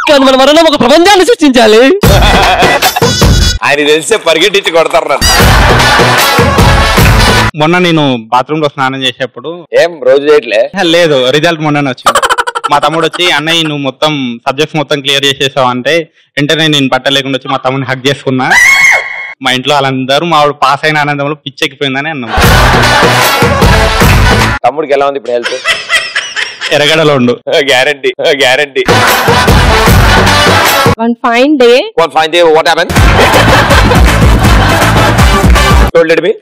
S15: కానీ మన మరణం ఒక ప్రపంచాన్ని సృష్టించాలి.
S1: ఆయన తెలిసే పరిగెట్టి కొడతారు నన్ను.
S6: మొన్న నేను బాత్రూమ్ లో స్నానం చేసేప్పుడు
S1: ఏం రోజు చేయట్లే?
S6: లేదు, రిజల్ట్ మొన్ననే వచ్చింది. మా తమ్ముడు వచ్చి అన్నయ్య నువ్వు మొత్తం సబ్జెక్ట్స్ మొత్తం క్లియర్ చేసేసావు అంటే వెంటనే నేను పట్టలేకుండా వచ్చి మా తమ్ముడిని హక్ చేసుకున్నా. మా ఇంట్లో వాళ్ళందరూ మా వాడు పాస్ అయిన ఆనందంలో పిచ్చెక్కిపోయిందని అన్నాం.
S1: తమ్ముడికి ఎలా ఉంది ఇప్పుడు హెల్త్?
S6: ఎరగడలో ఉండు.
S1: Guarantee.
S2: One fine day,
S1: what happened?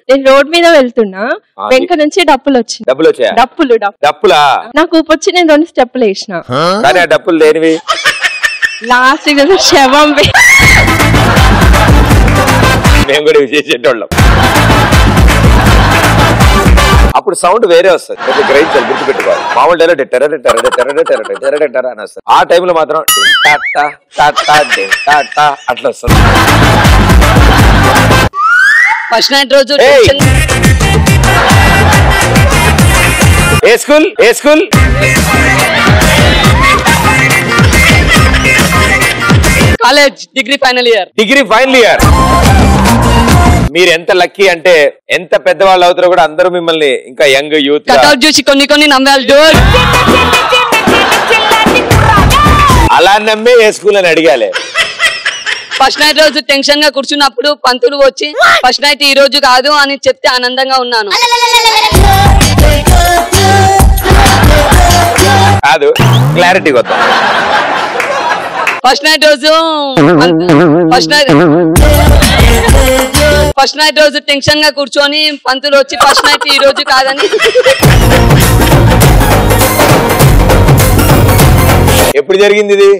S2: నేను రోడ్ మీద వెళ్తున్నా, వెనక నుంచి డప్పులు వచ్చింది.
S1: డబ్బులు వచ్చాయా? డప్పులా?
S2: నాకు ఊపి వచ్చి నేను 2 స్టెప్పులు వేసిన.
S1: కానీ ఆ డప్పులు లేనివి
S2: లాస్ట్ శవం.
S1: మేము కూడా చేసేటోళ్ళం. అప్పుడు సౌండ్ వేరే వస్తుంది, కొంచెం గ్రహించాలి, గుర్తుపెట్టుకోవాలి. మామూలు డైరెక్ట్ టెర్ర అని వస్తుంది. ఆ టైంలో మాత్రం అట్లా వస్తుంది.
S17: ఫస్ట్ నైట్ రోజు
S1: ఏ school
S17: college degree final year
S1: మీరు ఎంత లక్కీ అంటే ఎంత పెద్దవాళ్ళు అవుతారో కూడా అందరూ మిమ్మల్ని ఇంకా యంగ్ యూత్
S17: కట్అవుట్ చూసి కొన్ని నమ్మాలి.
S1: అలా నమ్మే ఏ స్కూల్ అని అడిగాలి.
S17: ఫస్ట్ నైట్ రోజు టెన్షన్ గా కూర్చున్నప్పుడు పంతులు వచ్చి ఫస్ట్ నైట్ ఈ రోజు కాదు అని చెప్తే ఆనందంగా ఉన్నాను.
S1: కాదు క్లారిటీ కొత్త.
S17: ఫస్ట్ నైట్ రోజు టెన్షన్ గా కూర్చొని పంతులు వచ్చి ఫస్ట్ నైట్ ఈ రోజు కాదని.
S1: ఎప్పుడు జరిగింది ఇది?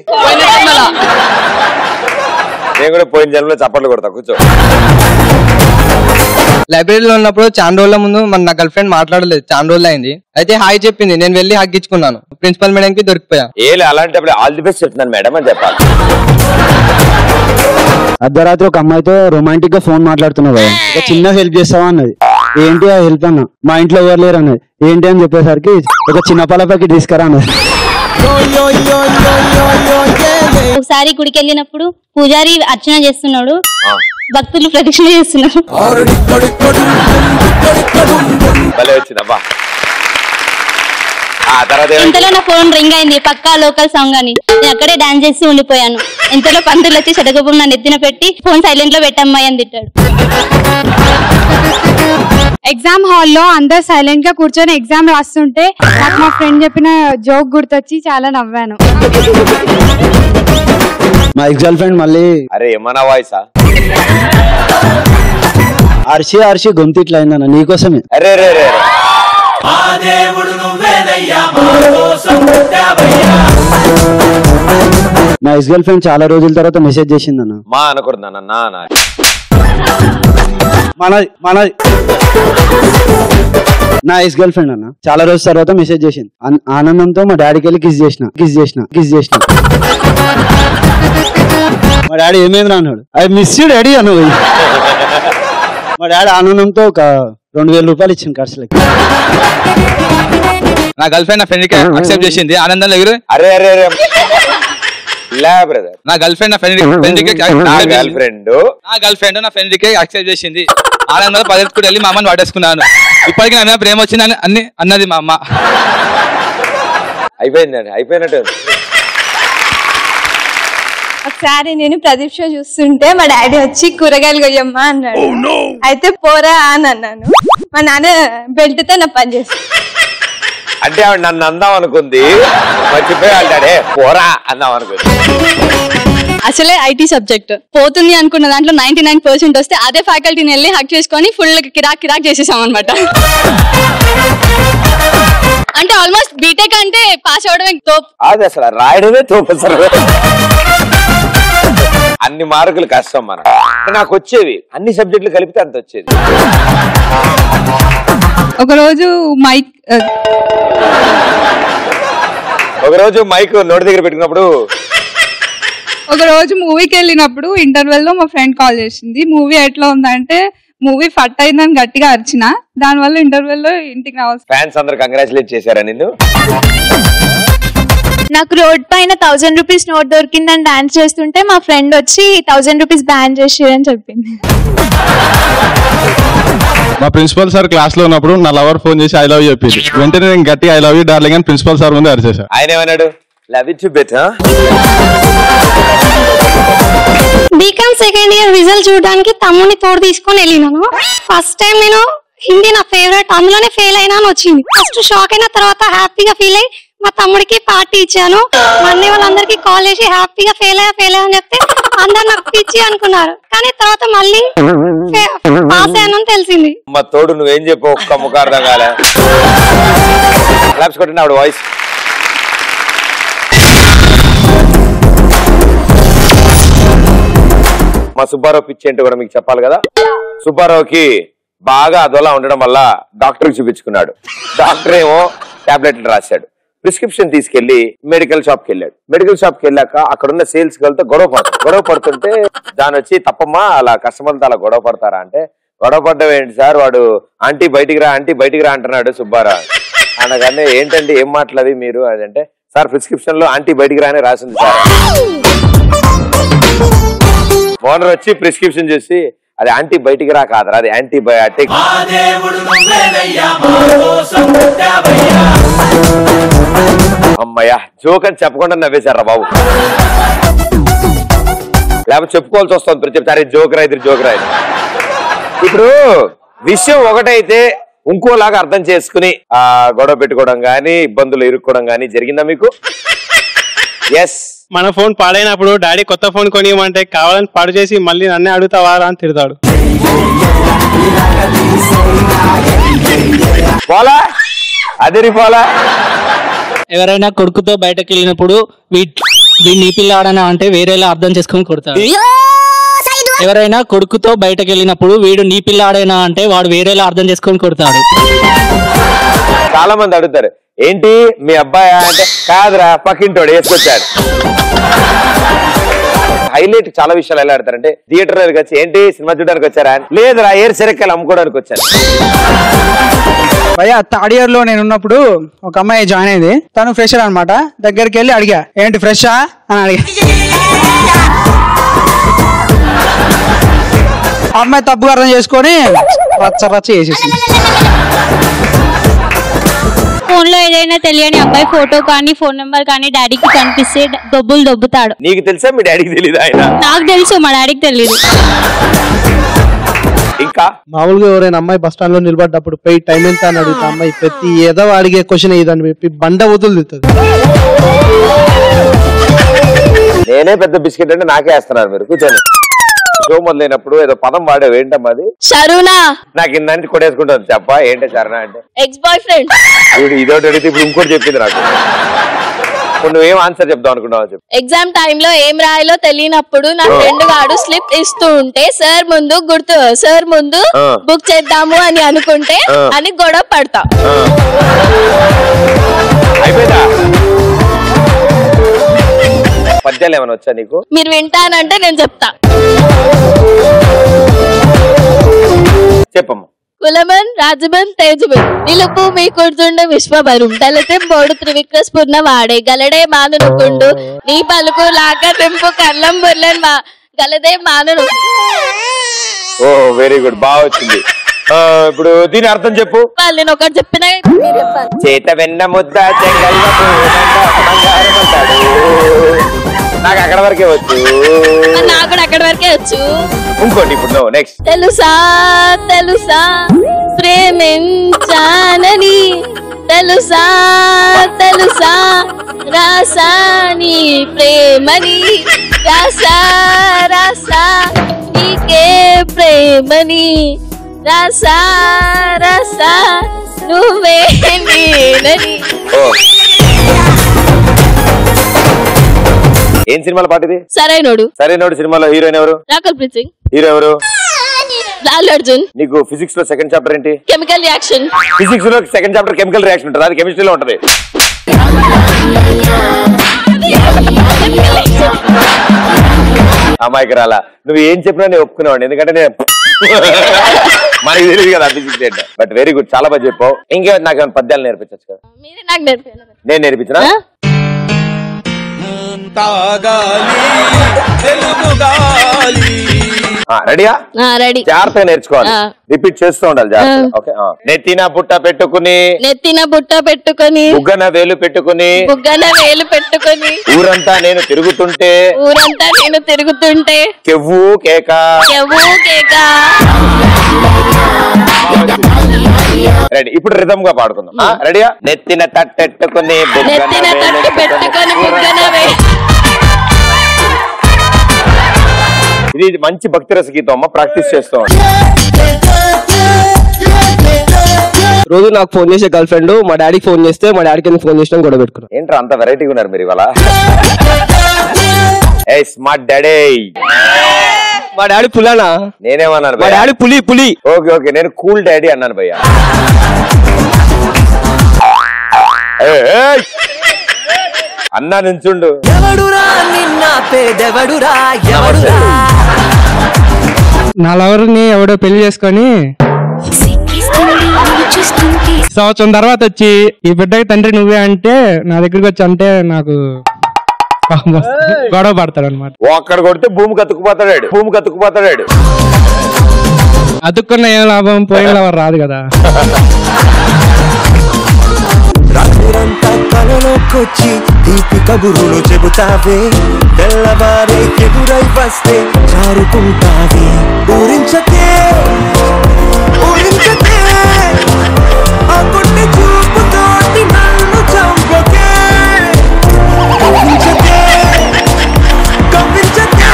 S1: నేను కూడా పోయిన జన్మలో చప్పట్లు కొడతా. కూర్చో.
S18: లైబ్రరీలో ఉన్నప్పుడు చాలా రోజుల ముందు నా గర్ల్ ఫ్రెండ్ మాట్లాడలేదు, చాలా రోజులు అయింది. అయితే హాయ్ చెప్పింది, నేను వెళ్ళి హగ్గించుకున్నాను. ప్రిన్సిపల్ మేడం కి దొరికిపోయా.
S1: అలాంటప్పుడు ఆల్ ది బెస్ట్ చెప్తున్నాను మేడం అని చెప్పాలి.
S19: అర్ధరాత్రి ఒక అమ్మాయితో రొమాంటిక్ గా ఫోన్ మాట్లాడుతున్నావు కదా, ఒక చిన్న హెల్ప్ చేస్తావా అన్నది. ఏంటి ఆ హెల్ప్ అన్న? మా ఇంట్లో ఎవరు లేరు అన్నది. ఏంటి అని చెప్పేసరికి ఒక చిన్న పాల ప్యాకెట్ తీసుకురా అన్నది.
S7: ఒకసారి గుడికి వెళ్ళినప్పుడు పూజారి అర్చన చేస్తున్నాడు, భక్తులు ప్రదక్షిణ చేస్తున్నారు. ఇంతలో నా ఫోన్ రింగ్ అయింది, పక్కా లోకల్ సాంగ్ అని. నేను అక్కడే డాన్స్ చేసి ఉండిపోయాను. ఇంతలో పంతులు వచ్చి శటగోపం నా నెత్తిన పెట్టి ఫోన్ సైలెంట్ లో పెట్టమ్మాయి అని తిట్టాడు.
S2: ఎగ్జామ్ హాల్లో అందరు సైలెంట్ గా కూర్చొని ఎగ్జామ్ రాస్తుంటే నాకు మా ఫ్రెండ్ చెప్పిన జోక్ గుర్తొచ్చి చాలా నవ్వాను.
S19: మా ఎక్స్ గర్ల్ ఫ్రెండ్ మళ్ళీ
S1: అరే ఏమన్నా వాయిసా
S19: అరిచి గొంతు ఇట్లా అయిందన్న నీకోసమే.
S1: అరే రే రే
S19: మా ఎక్స్ గర్ల్ ఫ్రెండ్ చాలా రోజుల తర్వాత మెసేజ్ చేసిందన్న.
S1: మా అనకూడదు అన్న
S19: నా ఎక్స్ గర్ల్ ఫ్రెండ్ అన్న చాలా రోజుల తర్వాత మెసేజ్ చేసింది. ఆనందంతో మా డాడీకి వెళ్ళి కిస్ చేసిన మా డాడీ ఏమైంది అన్నాడు. ఐ మిస్ యూ డాడీ అన్నాడు. మా డాడీ ఆనందంతో ఒక 2000 రూపాయలు ఇచ్చింది ఖర్చులకి.
S18: నా గర్ల్ ఫ్రెండ్ నా ఫ్రెండ్ కి అక్సెప్ట్ చేసింది ఆనందంలో ఎగురు.
S1: అరే అరే అరే
S18: నా గర్ల్ ఫ్రెండ్ నా ఫ్రెండ్ నా ఫ్రెండ్ కి యాక్సెప్ట్ చేసింది. ఆనందంలో 10 కూడా వెళ్ళి మా అమ్మని వాడేసుకున్నాను. ఇప్పటికీ నా మీద ప్రేమ వచ్చిందని అన్ని అన్నది మా అమ్మ.
S1: అయిపోయిందండి, అయిపోయినట్టు.
S4: ఒకసారి నేను ప్రదీప్ షో చూస్తుంటే మా డాడీ వచ్చి కూరగాయలు కొయ్యమ్మా అన్నాడు. అయితే పోరా అని అన్నాను. మా నాన్న బెల్ట్ తో నా పని చేస్తాను.
S1: అంటే ఆవిడ నన్ను అందాం అనుకుంది, మర్చిపోయి అంటాడే పోరా అందాం అనుకుంది.
S2: అసలే ఐటీ సబ్జెక్ట్ పోతుంది అనుకున్న దాంట్లో 99% వస్తే అదే ఫ్యాకల్టీని వెళ్ళి హక్ చేసుకొని ఫుల్ కిరాక్ చేసేసాం అనమాట. అంటే ఆల్మోస్ట్ బీటెక్ అంటే పాస్ అవడమే తోపు.
S1: అది అసలు రాయడమే తోపు. అన్ని మార్కులు కష్టం మన. నాకు వచ్చేవి అన్ని సబ్జెక్టులు కలిపితే అంత వచ్చేది.
S2: ఒకరోజు
S1: మైక్ నోటి దగ్గర పెట్టుకున్నప్పుడు
S2: ఒక రోజు మూవీకి వెళ్ళినప్పుడు ఇంటర్వెల్ లో మా ఫ్రెండ్ కాల్ చేసింది. మూవీ ఎట్లా ఉందంటే మూవీ ఫట్ అయిందని గట్టిగా అరిచిన, దానివల్ల ఇంటర్వెల్ లో ఇంటికి రావాలి.
S1: ఫ్యాన్స్ అందరు కంగ్రాచులేట్ చేశారా నిన్ను?
S4: నాకు రోడ్ పైన 1000 రూపీస్ నోట్ దొరికిందని డాన్స్ చేస్తుంటే మా ఫ్రెండ్ వచ్చి 1000 రూపీస్ బ్యాన్ చేసిరని చెప్పింది.
S14: మా ప్రిన్సిపల్ సార్ క్లాస్ లో ఉన్నప్పుడు నా లవర్ ఫోన్ చేసి ఐ లవ్ యూ చెప్పింది. వెంటనే నేను గట్టి ఐ లవ్ యూ డార్లింగ్ అని ప్రిన్సిపల్ సార్ ముందు అరిచేశారు.
S1: ఆయన ఏమన్నాడు? Love you better.
S7: BCom second year result చూడడానికి తమ్ముని తోడు తీసుకొని వెళ్ళినాను. ఫస్ట్ టైం నేను హిందీ నా ఫేవరెట్, అందులోనే ఫెయిల్ అయినా అని వచ్చింది. ఫస్ట్ షాక్ అయిన తర్వాత హ్యాపీగా ఫీల్ అయ్యి మా తమ్ముడికి పార్టీ ఇచ్చాను. మా అన్నయ్య వాళ్ళందరికీ కాల్ చేసి హ్యాపీగా ఫెయిల్ అయ్యా అని చెప్తే అందరు నాకు పిచ్చి అనుకున్నారు. కానీ తర్వాత మళ్ళీ పాస్ అయ్యానని తెలిసింది.
S1: మా తోడు నువ్వేం చెప్పు ఒక్క ముఖార్థం కాలే. క్లాప్స్ కొట్టిన ఆవిడ వాయిస్. మా సుబ్బారావు పిచ్చి ఏంటో కూడా మీకు చెప్పాలి కదా. సుబ్బారావుకి బాగా అదోలా ఉండడం వల్ల డాక్టర్ చూపించుకున్నాడు. డాక్టర్ ఏమో టాబ్లెట్లు రాశాడు. ప్రిస్క్రిప్షన్ తీసుకెళ్లి మెడికల్ షాప్ కి వెళ్ళాడు. మెడికల్ షాప్ కి వెళ్ళాక అక్కడున్న సేల్స్ గర్ల్తో గొడవ పడుతుంటే దాని వచ్చి తప్పమ్మా అలా కస్టమర్లతో అలా గొడవ పడతారా అంటే గొడవ పడ్డం ఏంటి సార్, వాడు ఆంటీ బయటికి రా అంటున్నాడు సుబ్బారావు. అనగానే ఏంటంటే ఏం మాట్లాడి మీరు అదంటే, సార్ ప్రిస్క్రిప్షన్ లో ఆంటీ బయటికి రా అని రాసింది సార్. ఓనర్ వచ్చి ప్రిస్క్రిప్షన్ చూసి అది ఆంటీ బయటికి రా కాదురా, అది యాంటీబయాటిక్. అమ్మయ్యా జోక్ అని చెప్పకుండా నవ్వేశారా బాబు, లేకపోతే చెప్పుకోవాల్సి వస్తుంది చెప్తారు జోక్ రైతు. ఇప్పుడు విషయం ఒకటైతే ఇంకోలాగా అర్థం చేసుకుని గొడవ పెట్టుకోవడం గానీ ఇబ్బందులు ఇరుక్కోవడం గానీ జరిగిందా మీకు? ఎస్.
S13: మన ఫోన్ పాడైనప్పుడు డాడీ కొత్త ఫోన్ కొనియమంటే కావాలని పాడు చేసి మళ్ళీ నన్నే అడుగుతావా అని తిడతాడు.
S1: పోలా అదిరి పోలా.
S3: ఎవరైనా కొడుకుతో బయటకు వెళ్ళినప్పుడు వీడిని పిల్లాడనా అంటే వేరేలా అర్థం చేసుకొని కొడతాడు. ఎవరైనా కొడుకుతో బయటకు వెళ్ళినప్పుడు వీడు నీ పిల్లాడేనా అంటే వాడు వేరేలా అర్థం చేసుకొని కొడతాడు.
S1: చాలా మంది అడుగుతారు ఏంటి మీ అబ్బాయా అంటే కాదురా పక్కింటోడు వేసుకొచ్చాడు. హైలైట్ చాలా విషయాలు ఎలా ఆడతారంటే థియేటర్ వచ్చి ఏంటి సినిమా చూడడానికి వచ్చారా, లేదురా ఏర్ సెరక్కలు అమ్ముకోవడానికి వచ్చాను.
S5: భయ్యా థర్డ్ ఇయర్ లో నేను ఉన్నప్పుడు ఒక అమ్మాయి జాయిన్ అయింది, తను ఫ్రెషర్ అనమాట. దగ్గరికి వెళ్ళి అడిగా ఏంటి ఫ్రెషా అని అడిగా. అమ్మాయి తప్పుగా అర్థం చేసుకొని రచ్చ చేసేసింది.
S2: ఫోన్ లో ఏదైనా తెలియని అబ్బాయి ఫోటో కానీ ఫోన్ నెంబర్ కానీ డాడీకి కనిపిస్తే దొబ్బుతాడు.
S1: నీకు తెలుసా మీ డాడీకి తెలియదు? ఆయన
S2: నాకు తెలుసు, మా డాడీకి తెలియదు.
S1: ఇంకా
S15: మామూలుగా ఎవరైనా అమ్మాయి బస్ స్టాండ్ లో నిలబడ్డప్పుడు పోయి టైం ఎంత అని అడుగుతా, అమ్మాయి ప్రతి ఏదో అడిగే క్వశ్చన్ ఇదని చెప్పి బండ వదులుతుంది.
S1: నేనే పెద్ద బిస్కెట్ అంటే నాకే వేస్తున్నారు మీరు. కూర్చొని షో మొదలైనప్పుడు ఏదో పదం వాడేవు, ఏంటమ్మా అది?
S17: శరుణా.
S1: నాకు ఇందానికి కొట్టేసుకుంటుంది చెప్ప ఏంటి శరణా అంటే
S17: ఎక్స్ బాయ్ ఫ్రెండ్.
S1: ఇప్పుడు ఇదోటి అడిగితే ఇప్పుడు ఇంకోటి చెప్పింది నాకు. నువ్వేం ఆన్సర్ చెప్దాం అనుకున్నావు చెప్పు.
S17: ఎగ్జామ్ టైమ్ లో ఏం రాయాలో తెలియనప్పుడు నా ఫ్రెండ్ గాడు స్లిప్ ఇస్తూ ఉంటే సార్ ముందు బుక్ చేద్దాము అని అనుకుంటే అని గొడవ పడతా.
S1: అయిపోయిందా? పద్యాలు ఏమైనా వచ్చా నీకు?
S17: మీరు వింటానంటే నేను చెప్తా.
S1: చెప్పమ్మా.
S17: కులమన్ రాజమన్ తేజమన్ నిలుపు మీ కుర్తుండ విశ్వభరం దళితం బోడు త్రివిక్రస్పూర్ణ వాడే గలడే మానునుకుండు నీ పలుకు లాక తెంపు కర్లం బుర్లన్ గలదే మానును.
S1: ఓ వెరీ గుడ్, బాగా వచ్చింది. ఇప్పుడు దీని అర్థం చెప్పు.
S17: నేను ఒకటి చెప్పిన
S1: చేత వెన్న ముద్ద నాకు అక్కడ వరకే వచ్చు.
S17: నాకు కూడా అక్కడ వరకే వచ్చు.
S1: ఇంకోటి ఇప్పుడు నెక్స్ట్.
S17: తెలుసా ప్రేమించానని తెలుసా రాసాని ప్రేమని రాసా నీకే ప్రేమని రాసా నువ్వే నేనని.
S1: ఏం సినిమాల పాట ఇది?
S17: సరైనోడు
S1: సినిమాలో హీరోయిన్ ఎవరు?
S17: రాకుల్ ప్రీత్ సింగ్.
S1: హీరో ఎవరు?
S17: లాల్ అర్జున్.
S1: నీకు ఫిజిక్స్ లో సెకండ్ చాప్టర్ ఏంటి?
S17: Chemical reaction.
S1: ఫిజిక్స్ లో సెకండ్ చాప్టర్ కెమికల్ రియాక్షన్ ఉంటుంది, అది కెమిస్ట్రీలో ఉంటది. అమ్మాయికి రాలా, నువ్వు ఏం చెప్పినా నేను ఒప్పుకునేవాడిని, ఎందుకంటే నేను మనకి తెలియదు కదా ఫిజిక్స్ ఏంటో. బట్ వెరీ గుడ్, చాలా బాగా చెప్పావు. ఇంకేమైనా నాకేమైనా పద్యాలు నేర్పించచ్చు కదా? నేను నేర్పించిన. రెడీయా?
S17: రెడీ.
S1: జాగ్రత్తగా నేర్చుకోవాలి, రిపీట్ చేస్తూ ఉండాలి జాగ్రత్త. ఓకే. నెత్తిన బుట్ట పెట్టుకుని బుగ్గన వేలు పెట్టుకుని ఊరంతా నేను తిరుగుతుంటే కెవ్వు కేక. రెడీ, ఇప్పుడు రిథమ్ గా పాడుకుందాం. రెడీయా? నెత్తిన తట్టెట్టుకుని ఇది మంచి భక్తి రస గీతం అమ్మ, ప్రాక్టీస్ చేస్తూ ఉంటాం.
S15: రోజు నాకు ఫోన్ చేసే గర్ల్ ఫ్రెండ్ మా డాడీకి ఫోన్ చేస్తే మా డాడీకి ఫోన్ చేసిన గొడవ పెట్టుకున్నాను.
S1: ఏంట్రా అంత వెరైటీగా ఉన్నారు మీరు ఇవాళ? ఏ స్మార్ట్ డాడీ.
S15: మా డాడీ పులానా?
S1: నేనేమన్నాను?
S15: మా డాడీ పులి.
S1: ఓకే ఓకే, నేను కూల్ డాడీ అన్నాను భయ్య. అన్నా నుంచుండు.
S20: నా లవర్ని ఎవడో పెళ్లి చేసుకొని సంవత్సరం తర్వాత వచ్చి ఈ బిడ్డకి తండ్రి నువ్వే అంటే నా దగ్గరికి వచ్చి అంటే నాకు గొడవ పడతాడు అనమాట.
S1: ఒక్కడ కొడితే భూమికి అతుక్కుపోతాడు.
S20: అతుక్కున్న ఏం లాభం, పోయిన లాభం రాదు కదా.
S21: రాత్రిరంతా కలలోకొచ్చి తీపి కబురులు చెబుతావే, తెల్లవారే ఎదురై వస్తే జారుకుంటావే. ఊరించకే ఆ గుండె చూపుతోటి నన్ను చంపకే. ఊరించకే కవ్వించకే.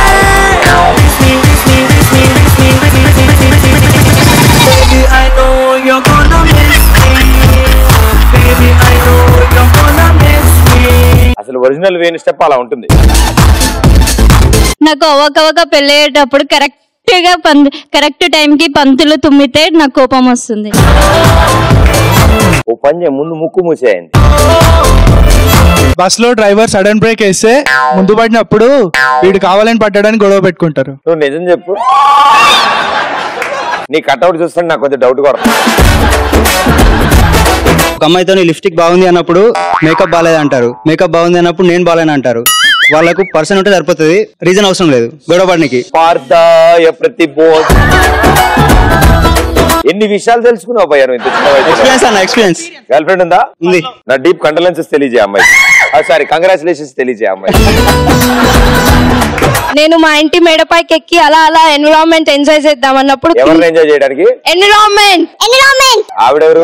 S21: Baby, I know you're gonna miss me. Baby, I know you're gonna miss me.
S1: అసలు ఒరిజినల్ వేణు స్టెప్ అలా ఉంటుంది.
S22: నాకు అవ్వకవ్వక పెళ్ళయ్యేటప్పుడు కరెక్ట్ టైంకి పంతులు తుమ్మితే నాకు కోపం వస్తుంది.
S1: ఓ పని ముందు ముక్కు మూసేయండి.
S15: బస్ లో డ్రైవర్ సడన్ బ్రేక్ వేస్తే ముందు పడినప్పుడు వీడు కావాలని పడ్డాడని గొడవ పెట్టుకుంటారు.
S1: నువ్వు నిజం చెప్పు. నీ కట్అవుట్ చూస్తే నాకు కొంచెం డౌట్ కూడా.
S19: ఒక అమ్మాయితో లిప్స్టిక్ బాగుంది అన్నప్పుడు మేకప్ బాగాలేదు అంటారు, మేకప్ బాగుంది అన్నప్పుడు నేను బాగాలేను అంటారు. వాళ్ళకు పర్సన్ ఉంటే సరిపోతుంది, రీజన్ అవసరం లేదు గొడవ పడడానికి.
S1: ఎన్ని విషయాలు తెలుసుకున్నావు భయ్యా నువ్వు ఇంత చిన్న వయసులో?
S19: ఎక్స్పీరియన్స్ అన్న, ఎక్స్పీరియన్స్.
S1: గర్ల్ ఫ్రెండ్ ఉందా?
S19: ఉంది.
S1: నా డీప్ కండోలెన్సెస్ తెలియజేయ అమ్మాయి. సారీ, కంగ్రాచులేషన్స్ తెలియజేయ అమ్మాయి.
S22: నేను మా ఇంటి మేడపైకి ఎక్కి అలా ఎన్విరాన్మెంట్ ఎంజాయ్ చేద్దాం అన్నప్పుడు
S1: ఎవరిని ఎంజాయ్ చేయడానికి?
S22: ఎన్విరాన్మెంట్
S1: ఆవిడెవరు?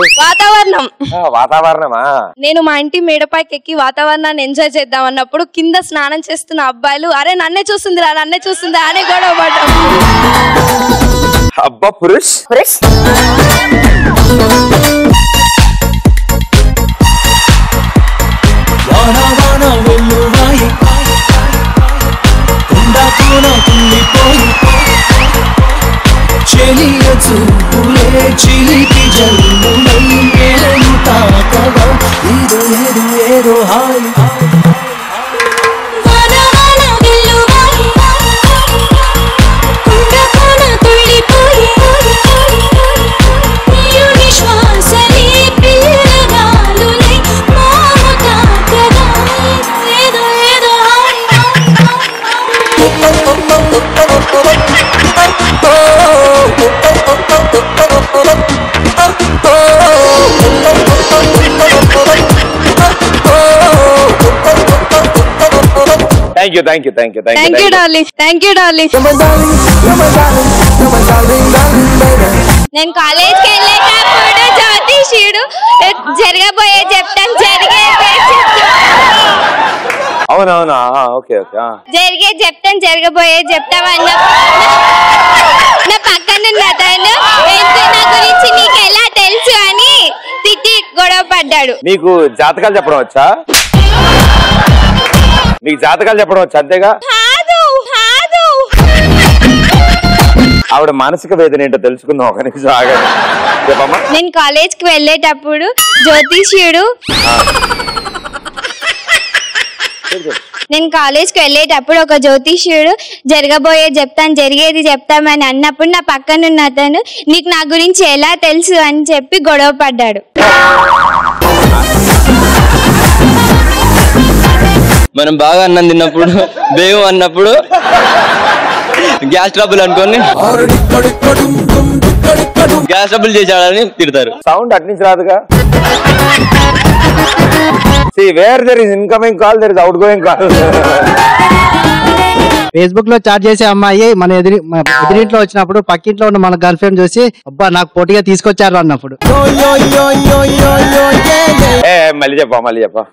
S1: వాతావరణమా?
S22: నేను మా ఇంటి మేడపైకి ఎక్కి వాతావరణాన్ని ఎంజాయ్ చేద్దాం అన్నప్పుడు కింద స్నానం చేస్తున్న అబ్బాయిలు అరే నన్నే చూస్తుందిరా అని గొడవ పడ్డాం.
S1: అబ్బా పురుష్
S21: చిలిపి జల్లులై మేలు తాకగా ఏదో ఏదో ఏదో హాయ్.
S1: Thank you
S22: darling. నేను కాలేజ్కి వెళ్ళేటప్పుడు జ్యోతిష్యుడు జరగబోయే చెప్తాను
S1: అవునవునా? ఓకే
S22: జరగబోయే చెప్తావన్నా నా పక్కన అతను నా గురించి నీకు ఎలా తెలుసు అని తిట్టి గొడవ పడ్డాడు.
S1: నీకు జాతకాలు చెప్పడం వచ్చా? అంతేగా? ఆవిడ మానసిక వేదన ఏంటో తెలుసుకుందాం. ఒక నిమిషం ఆగండి, చెప్పమ్మా.
S22: నేను కాలేజ్కి వెళ్ళేటప్పుడు జ్యోతిష్యుడు ఒక జ్యోతిష్యుడు జరగబోయే చెప్తాను జరిగేది చెప్తామని అన్నప్పుడు నా పక్కనున్న అతను నీకు నా గురించి ఎలా తెలుసు అని చెప్పి గొడవ పడ్డాడు.
S18: మనం బాగా అన్నం తిన్నప్పుడు దేవు అన్నప్పుడు గ్యాస్ ట్రబుల్ అనుకోని గ్యాస్ ట్రబుల్ చేశాడని తిడతారు.
S1: సౌండ్ అటు నుంచి రాదుగా. See, where there is incoming call, there is outgoing call.
S15: Facebook లో చాట్ చేసే అమ్మాయి మన ఎదురింట్లో వచ్చినప్పుడు పక్కింట్లో ఉన్న మన గర్ల్ ఫ్రెండ్ చూసి అబ్బా నాకు పోటీగా తీసుకొచ్చారు అన్నప్పుడు
S1: మళ్ళీ చెప్పా.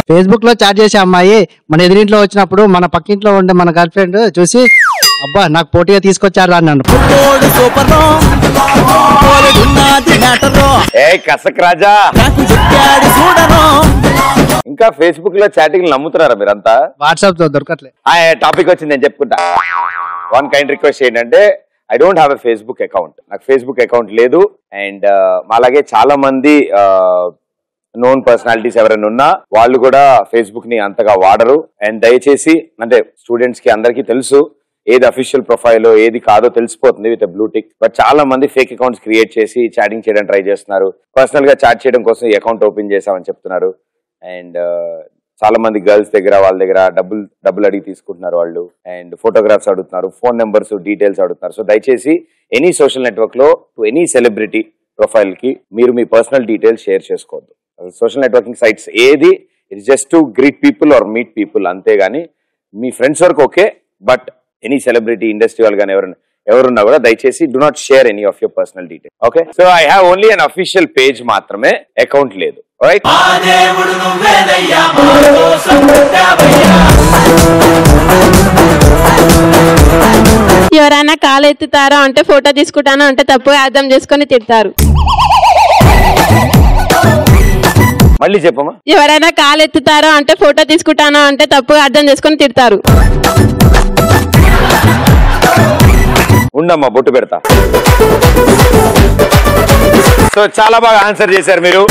S15: ఫేస్బుక్ లో చాట్ చేసే అమ్మాయి మన ఎదురింట్లో వచ్చినప్పుడు మన పక్కింట్లో ఉండే మన గర్ల్ ఫ్రెండ్ చూసి అబ్బా నాకు పోటీగా తీసుకొచ్చారు అన్నాను.
S1: కసక్ రాజా ఇంకా ఫేస్బుక్ లో చాటింగ్ నమ్ముతున్నారా మీరంతా?
S15: వాట్సాప్ తో దొరకట్లేదు.
S1: టాపిక్ వచ్చింది, నేను చెప్పుకుంటా. వన్ కైండ్ రిక్వెస్ట్ ఏంటంటే, I don't have a Facebook account. నాకు ఫేస్బుక్ అకౌంట్ లేదు. అండ్ అలాగే చాలా మంది నోన్ పర్సనాలిటీస్ ఎవరైనా ఉన్నా వాళ్ళు కూడా ఫేస్బుక్ ని అంతగా వాడరు. అండ్ దయచేసి, అంటే స్టూడెంట్స్ కి అందరికీ తెలుసు, ఏది అఫీషియల్ ప్రొఫైల్ ఏది కాదో తెలిసిపోతుంది విత్ బ్లూ టిక్. బట్ చాలా మంది ఫేక్ అకౌంట్స్ క్రియేట్ చేసి చాటింగ్ చేయడం ట్రై చేస్తున్నారు. పర్సనల్ గా చాట్ చేయడం కోసం ఈ అకౌంట్ ఓపెన్ చేసామని చెప్తున్నారు. అండ్ చాలా మంది గర్ల్స్ దగ్గర వాళ్ళ దగ్గర డబ్బులు అడిగి తీసుకుంటున్నారు వాళ్ళు. అండ్ ఫోటోగ్రాఫ్స్ అడుగుతున్నారు, ఫోన్ నెంబర్స్ డీటెయిల్స్ అడుగుతున్నారు. సో దయచేసి ఎనీ సోషల్ నెట్వర్క్ లో టు ఎనీ సెలబ్రిటీ ప్రొఫైల్ కి మీరు మీ పర్సనల్ డీటెయిల్స్ షేర్ చేసుకోవద్దు. సోషల్ నెట్వర్కింగ్ సైట్స్ ఏది it's just to greet people or meet people, అంతేగాని మీ ఫ్రెండ్స్ వరకు okay. But any celebrity industry వాళ్ళు కానీ ఎవరున్నా కూడా దయచేసి do not share any of your personal detail. Okay, so I have only unofficial page మాత్రమే, అకౌంట్ లేదు. రైట్,
S11: ఎవరైనా కాలు ఎత్తుతారో అంటే ఫోటో తీసుకుంటానో అంటే తప్పుగా అర్థం చేసుకొని తిడతారు.
S1: మళ్ళీ చెప్పమ్మా.
S11: ఎవరైనా కాలు ఎత్తుతారో అంటే ఫోటో తీసుకుంటానో అంటే తప్పుగా అర్థం చేసుకొని తిడతారు.
S1: ఉండమ్మా, బొట్టు పెడతా. సో చాలా బాగా ఆన్సర్ చేశారు మీరు.